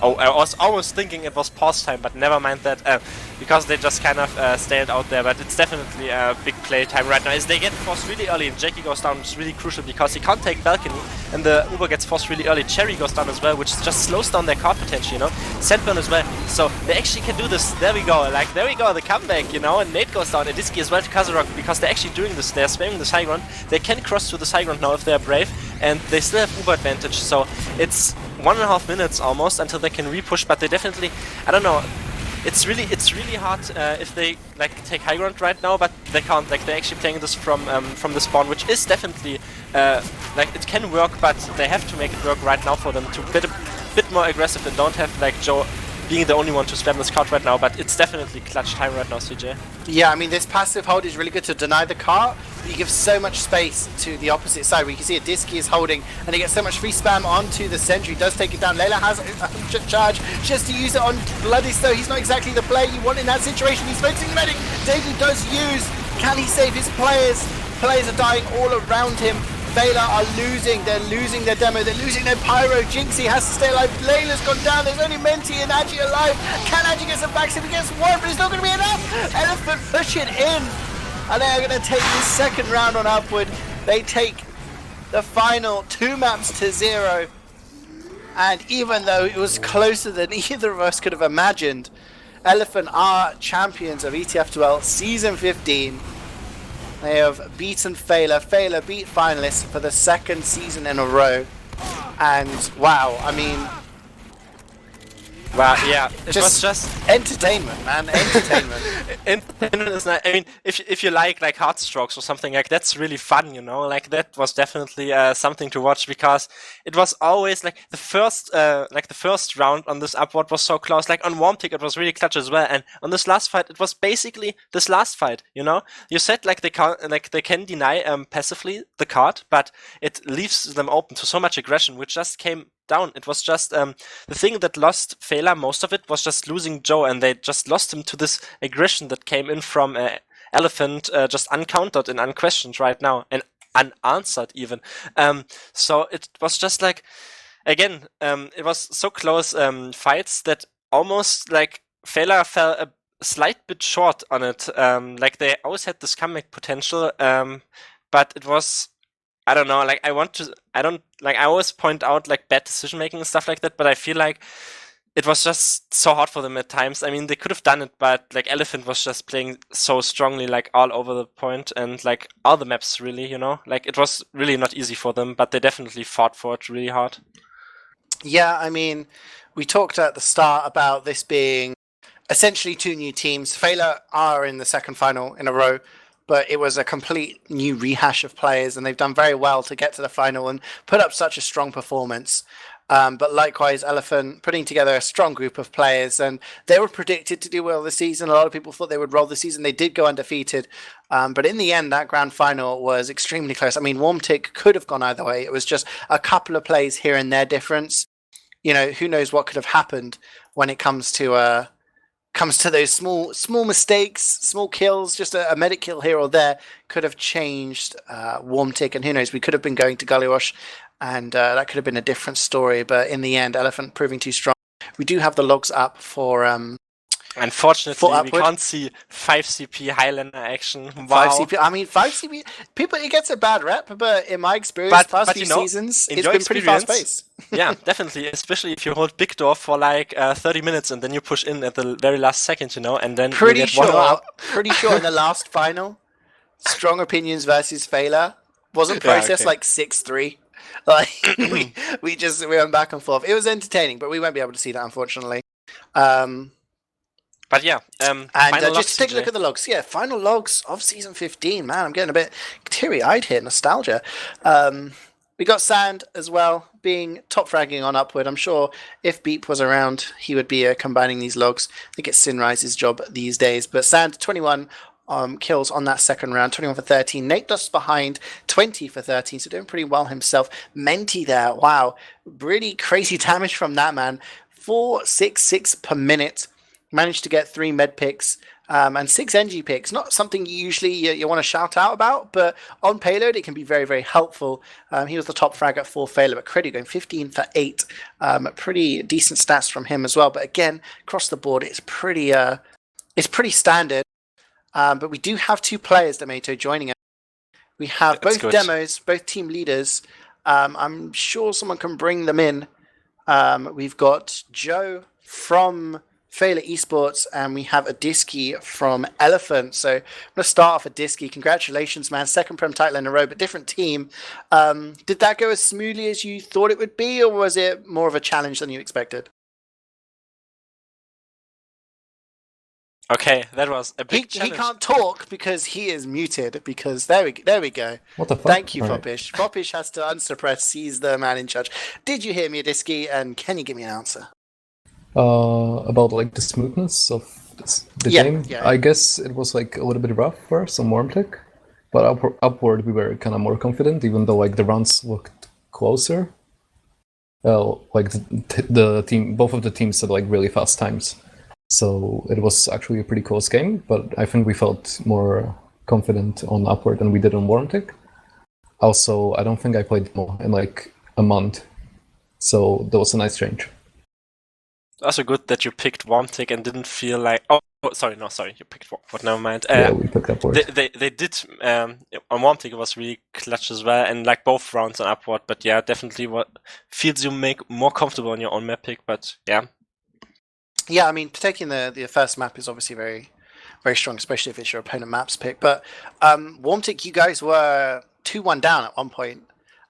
oh, I was almost thinking it was pause time, but never mind that, because they just kind of stayed out there. But it's definitely a big play time right now. As they get forced really early, and Jackie goes down, which is really crucial because he can't take balcony, and the Uber gets forced really early. Cherry goes down as well, which just slows down their card potential, you know. Sandburn as well, so they actually can do this. There we go, like there we go, the comeback, you know. And Nate goes down, and adsky as well to Kazarok, because they're actually doing this. They're spamming this high ground. They can cross to this high ground now if they're brave, and they still have Uber advantage. So it's 1.5 minutes almost until they can repush, but they definitely, I don't know, it's really hard if they like take high ground right now, but they can't. Like they're actually playing this from the spawn, which is definitely like it can work, but they have to make it work right now for them to be a bit more aggressive and don't have like Joe being the only one to spam this card right now. But it's definitely clutch time right now, CeeJaey. Yeah, I mean, this passive hold is really good to deny the cart, but you give so much space to the opposite side, where you can see adsky is holding, and he gets so much free spam onto the sentry. Does take it down. Layla has a charge just to use it on Bloody, so he's not exactly the player you want in that situation. He's focusing medic. David does use. Can he save his players? Players are dying all around him. Feila are losing. They're losing their demo. They're losing their pyro. Jinxie has to stay alive. Layla's gone down. There's only Menti and Agi alive. Can Agi get some backs? If he gets one, but it's not going to be enough. Elephant push it in. And they are going to take this second round on Upward. They take the final 2 maps to 0. And even though it was closer than either of us could have imagined, Elephant are champions of ETF2L Season 15. They have beaten Feila. Feila beat finalists for the 2nd season in a row. And wow, I mean, well, yeah, it was just entertainment, man, entertainment. Entertainment is not, I mean, if you like Heartstrokes or something, like that's really fun, you know. Like that was definitely something to watch, because it was always like the first round on this Upward was so close. Like on Warmtic it was really clutch as well, and on this last fight it was basically this last fight, you know. You said like they can deny passively the card, but it leaves them open to so much aggression, which just came down. It was just the thing that lost Feila most of it was just losing Joe, and they just lost him to this aggression that came in from Elephant, just uncountered and unquestioned right now, and unanswered even. So it was just like, again, it was so close fights that almost like Feila fell a slight bit short on it. Like they always had this comeback potential, but it was, I don't know, like I always point out like bad decision making and stuff like that, but I feel like it was just so hard for them at times. I mean, they could have done it, but like Elephant was just playing so strongly, like all over the point, and like all the maps really, you know, like it was really not easy for them, but they definitely fought for it really hard. Yeah, I mean, we talked at the start about this being essentially 2 new teams. Feila are in the 2nd final in a row, but it was a complete new rehash of players, and they've done very well to get to the final and put up such a strong performance. But likewise, Elephant putting together a strong group of players, and they were predicted to do well this season. A lot of people thought they would roll the season. They did go undefeated, but in the end, that grand final was extremely close. I mean, Warmtic could have gone either way. It was just a couple of plays here and there difference. You know, who knows what could have happened when it comes to those small mistakes, small kills. Just a medic kill here or there could have changed Warmtic, and who knows, we could have been going to Gullywash, and that could have been a different story. But in the end, Elephant proving too strong. We do have the logs up for unfortunately, we can't see 5 CP Highlander action. Wow. 5 CP. I mean, 5 CP. People, it gets a bad rep, but in my experience, past few seasons, it's been pretty fast paced. Yeah, definitely. Especially if you hold big door for like 30 minutes and then you push in at the very last second, you know, and then pretty sure in the last final, Strong Opinions versus Feila wasn't processed like 6-3. Like we went back and forth. It was entertaining, but we won't be able to see that, unfortunately. But yeah, and just take a look at the logs. Yeah, final logs of Season 15. Man, I'm getting a bit teary-eyed here. Nostalgia. We got Sand as well, being top fragging on Upward. I'm sure if Beep was around, he would be combining these logs. I think it's Sinrise's job these days. But Sand, 21 kills on that second round, 21 for 13. Nate Dust behind, 20 for 13, so doing pretty well himself. Menti there, wow, really crazy damage from that man. 466 per minute. Managed to get 3 med picks and 6 NG picks. Not something usually you want to shout out about, but on payload it can be very, very helpful. He was the top frag at 4 Feila, but Credit going 15 for 8. Pretty decent stats from him as well. But again, across the board, it's pretty standard. But we do have 2 players, Domaytoe, joining us. We have both demos, both team leaders. I'm sure someone can bring them in. We've got Joe from Feila eSports, and we have adsky from Elephant. So I'm going to start off adsky. Congratulations, man. Second Prem title in a row, but different team. Did that go as smoothly as you thought it would be, or was it more of a challenge than you expected? Okay, that was a big challenge. He can't talk because he is muted, because there we go. What the fuck? Thank you, Foppish. Right. Foppish has to unsuppress. He's the man in charge. Did you hear me, adsky, and can you give me an answer? About like the smoothness of the game. Yeah. I guess it was like a little bit rough for some Warmtic, but upward we were kind of more confident, even though like the rounds looked closer. Like the team, both of the teams had like really fast times, so it was actually a pretty close game. But I think we felt more confident on upward than we did on Warmtic. Also, I don't think I played more in like a month, so that was a nice change. Also good that you picked Warmtic and didn't feel like... sorry, you picked what? Never mind. Yeah, we picked Upward. They did... on Warmtic it was really clutch as well, and like both rounds on Upward, but yeah, definitely what feels you make more comfortable on your own map pick, but yeah. Yeah, I mean, taking the first map is obviously very, very strong, especially if it's your opponent map's pick, but Warmtic, you guys were 2-1 down at one point,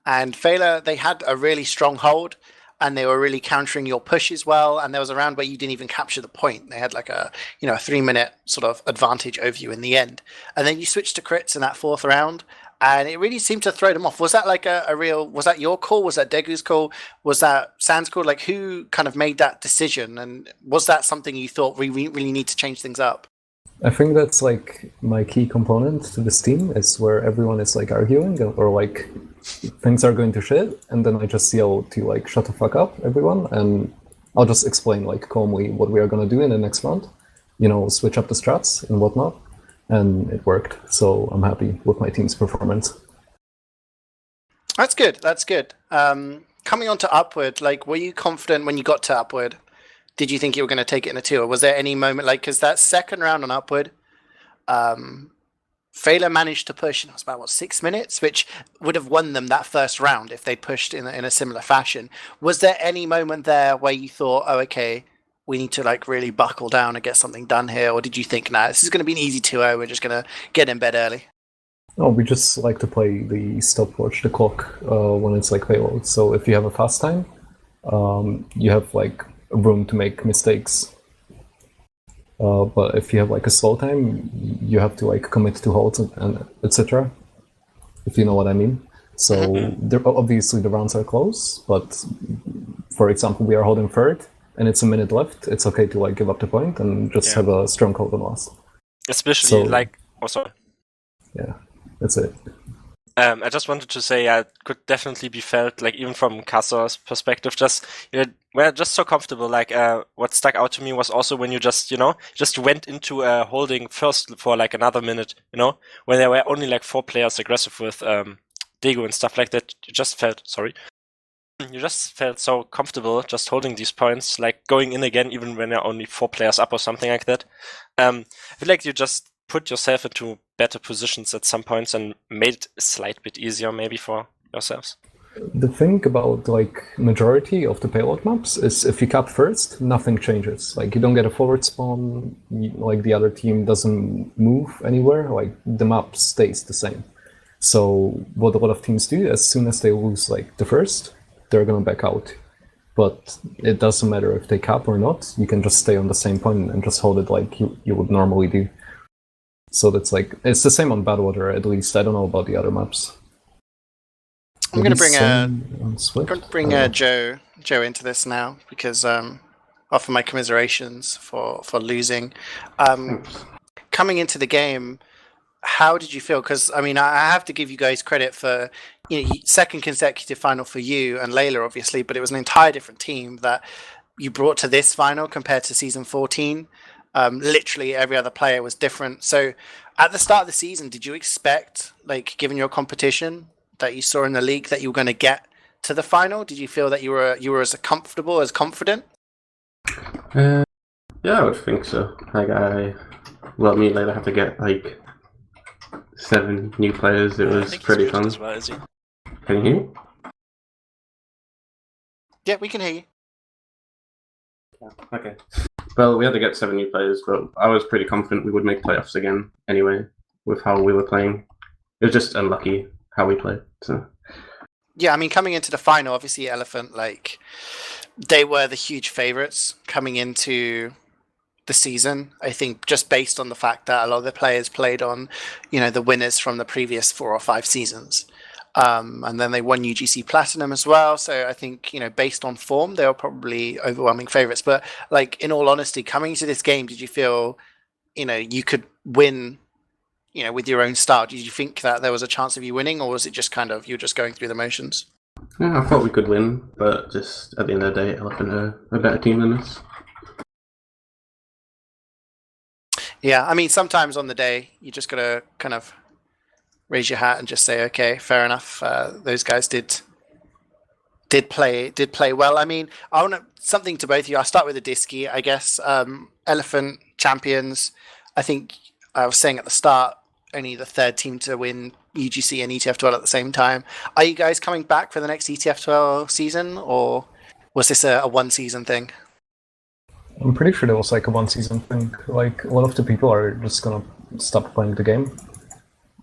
and Feila, they had a really strong hold, and they were really countering your push as well. And there was a round where you didn't even capture the point. They had like a 3-minute sort of advantage over you in the end. And then you switched to crits in that 4th round, and it really seemed to throw them off. Was that like a real? Was that your call? Was that Degu's call? Was that Sand's call? Like, who kind of made that decision? And was that something you thought we really need to change things up? I think that's like my key component to this team, is where everyone is like arguing or like things are going to shit, and then I just yell to like shut the fuck up, everyone, and I'll just explain like calmly what we are gonna do in the next round, switch up the strats and whatnot, and it worked. So I'm happy with my team's performance. That's good. Coming on to Upward, like, were you confident when you got to Upward? Did you think you were going to take it in a 2, or was there any moment, like, because that second round on Upward, Feila managed to push, and it was about, 6 minutes, which would have won them that first round if they pushed in a similar fashion. Was there any moment there where you thought, oh, okay, we need to, like, really buckle down and get something done here, or did you think, nah, this is going to be an easy 2-0, we're just going to get in bed early? No, we just like to play the stopwatch, the clock, when it's, like, payload. So if you have a fast time, you have, like, room to make mistakes, but if you have like a slow time, you have to like commit to holds and etc. If you know what I mean. So obviously the rounds are close, but for example, we are holding third and it's a minute left. It's okay to like give up the point and just have a strong hold on us. Especially sorry. Yeah, that's it. I just wanted to say it could definitely be felt, like, even from Kasor's perspective, we're just so comfortable. Like, what stuck out to me was also when you just went into holding first for like another minute, when there were only like 4 players aggressive with Degu and stuff like that. You just felt so comfortable just holding these points, like going in again, even when there are only 4 players up or something like that. I feel like you just put yourself into better positions at some points and made it a slight bit easier maybe for yourselves. The thing about like majority of the payload maps is if you cap first, nothing changes. Like you don't get a forward spawn, like the other team doesn't move anywhere, like the map stays the same. So what a lot of teams do, as soon as they lose like the first, they're gonna back out. But it doesn't matter if they cap or not, you can just stay on the same point and just hold it like you would normally do. So that's like, it's the same on Badwater at least. I don't know about the other maps. I'm going to bring Joe into this now because offer my commiserations for losing. Coming into the game, how did you feel? Because I mean, I have to give you guys credit for second consecutive final for you and Layla, obviously, but it was an entire different team that you brought to this final compared to season 14. Literally every other player was different. So at the start of the season, did you expect, like, given your competition that you saw in the league, that you were going to get to the final? Did you feel that you were as comfortable, as confident? Yeah, I would think so. Like me and Layla had to get like 7 new players. It was pretty fun. As well, is he? Can you hear me? Yeah, we can hear you. Okay. Well, we had to get 7 new players, but I was pretty confident we would make playoffs again anyway, with how we were playing. It was just unlucky how we played. So. Yeah, I mean, coming into the final, obviously Elephant, like, they were the huge favourites coming into the season. I think just based on the fact that a lot of the players played on, the winners from the previous 4 or 5 seasons. And then they won UGC Platinum as well. So I think, based on form, they were probably overwhelming favourites. But, like, in all honesty, coming into this game, did you feel, you could win, with your own style? Did you think that there was a chance of you winning, or was it just kind of, you're just going through the motions? Yeah, I thought we could win, but just at the end of the day, Elephant are a better team than us. Yeah, I mean, sometimes on the day, you just got to kind of raise your hat and just say, okay, fair enough. Those guys did play well. I mean, I want something to both of you. I'll start with adsky, I guess. Elephant champions. I think I was saying at the start, only the 3rd team to win UGC and ETF2L at the same time. Are you guys coming back for the next ETF2L season, or was this a 1-season thing? I'm pretty sure it was like a 1-season thing. Like, a lot of the people are just gonna stop playing the game,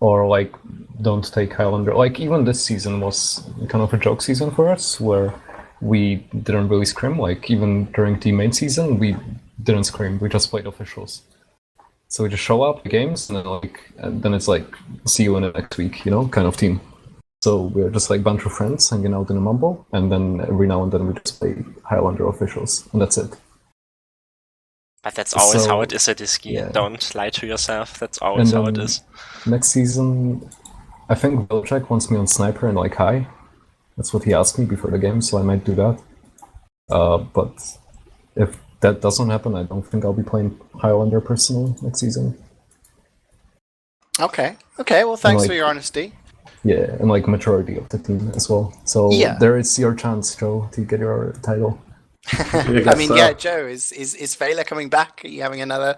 or like don't take Highlander. Like, even this season was kind of a joke season for us, where we didn't really scrim. Like, even during the main season, we didn't scrim. We just played officials. So we just show up the games, and then it's like, see you in the next week, kind of team. So we're just like a bunch of friends hanging out in a mumble, and then every now and then we just play Highlander officials, and that's it. But that's always how it is at adsky. Yeah. Don't lie to yourself. That's always how it is. Next season, I think Belichick wants me on Sniper and like high. That's what he asked me before the game, so I might do that. But if that doesn't happen, I don't think I'll be playing Highlander personally next season. Okay. Well, thanks for your honesty. Yeah, and like majority of the team as well. So there is your chance, Joe, to get your title. I mean, yeah, Joe, is Feila coming back? Are you having another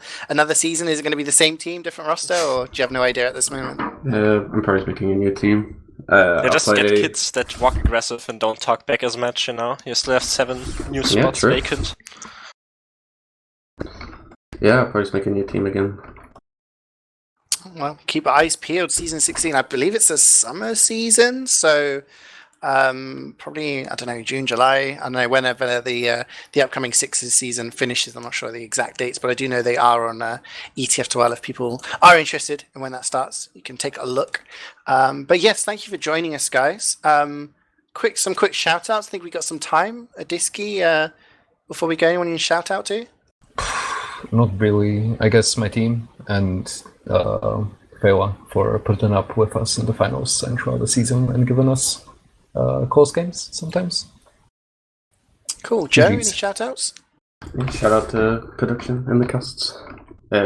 season? Is it going to be the same team, different roster, or do you have no idea at this moment? I'm probably making a new team. They just get kids that walk aggressive and don't talk back as much, You still have 7 new spots vacant. Yeah, I'll probably make a new team again. Well, keep your eyes peeled. Season 16, I believe it's a summer season, so probably, I don't know, June, July. I don't know, whenever the upcoming Sixers season finishes. I'm not sure the exact dates, but I do know they are on ETF2L. If people are interested in when that starts, you can take a look. But yes, thank you for joining us, guys. Some quick shout outs. I think we got some time. adsky, before we go, anyone you shout out to? Not really. I guess my team and Feila for putting up with us in the finals and throughout the season and giving us close games sometimes. Cool. Joe, any shout outs? Shout out to production and the casts.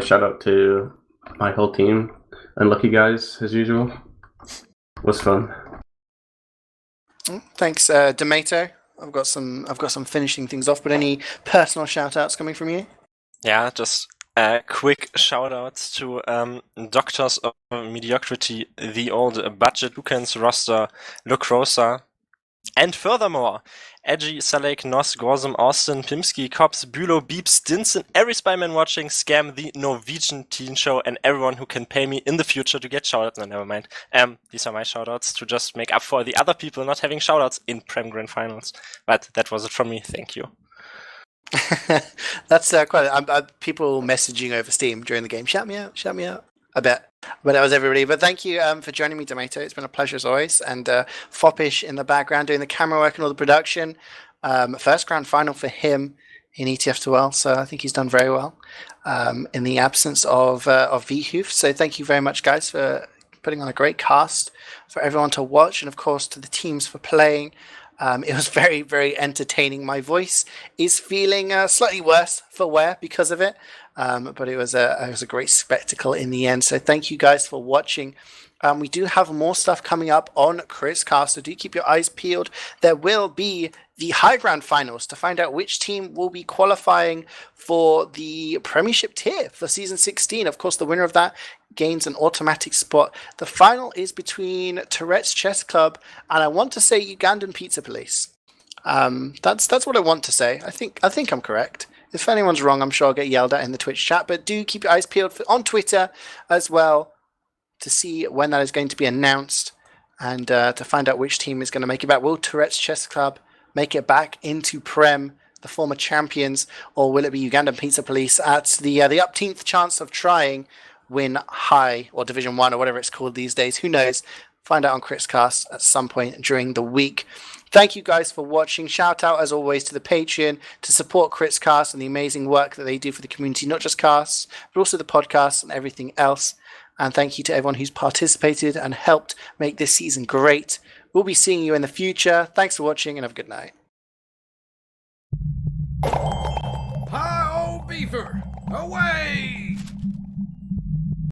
Shout out to my whole team. Unlucky guys, as usual. It was fun. Thanks, Domaytoe. I've got some finishing things off, but any personal shout outs coming from you? Yeah, just quick shout-outs to Doctors of Mediocrity, the old Budget Lucans roster, Lucrosa, and furthermore, Edgy, Salek, Nos, Gorsum, Austin, Pimsky, Cops, Bülow, Beeps, Stinson, every Spyman watching, Scam, the Norwegian teen show, and everyone who can pay me in the future to get shout-outs. No, never mind. These are my shout-outs to just make up for the other people not having shout-outs in Prem Grand Finals. But that was it from me. Thank you. That's quite people messaging over Steam during the game. Shout me out. I bet. But that was everybody. But thank you for joining me, Domaytoe. It's been a pleasure as always. And Foppish in the background doing the camera work and all the production. First grand final for him in ETF2L, so I think he's done very well in the absence of Wiethoofd. So thank you very much, guys, for putting on a great cast for everyone to watch, and of course to the teams for playing. It was very, very entertaining. My voice is feeling slightly worse for wear because of it, but it was a great spectacle in the end. So thank you guys for watching. We do have more stuff coming up on KritzKast, so do keep your eyes peeled. There will be the high ground finals to find out which team will be qualifying for the Premiership tier for Season 16. Of course, the winner of that gains an automatic spot. The final is between Tourette's Chess Club and I want to say Ugandan Pizza Police. That's what I want to say. I think I'm correct. If anyone's wrong, I'm sure I'll get yelled at in the Twitch chat, but do keep your eyes peeled on Twitter as well to see when that is going to be announced and to find out which team is going to make it back. Will Tourette's Chess Club make it back into Prem, the former champions, or will it be Ugandan Pizza Police at the upteenth chance of trying win High or Division 1 or whatever it's called these days? Who knows? Find out on KritzKast at some point during the week. Thank you guys for watching. Shout out as always to the Patreon to support KritzKast and the amazing work that they do for the community, not just casts, but also the podcasts and everything else. And thank you to everyone who's participated and helped make this season great. We'll be seeing you in the future. Thanks for watching and have a good night. Hi, old beaver! Away!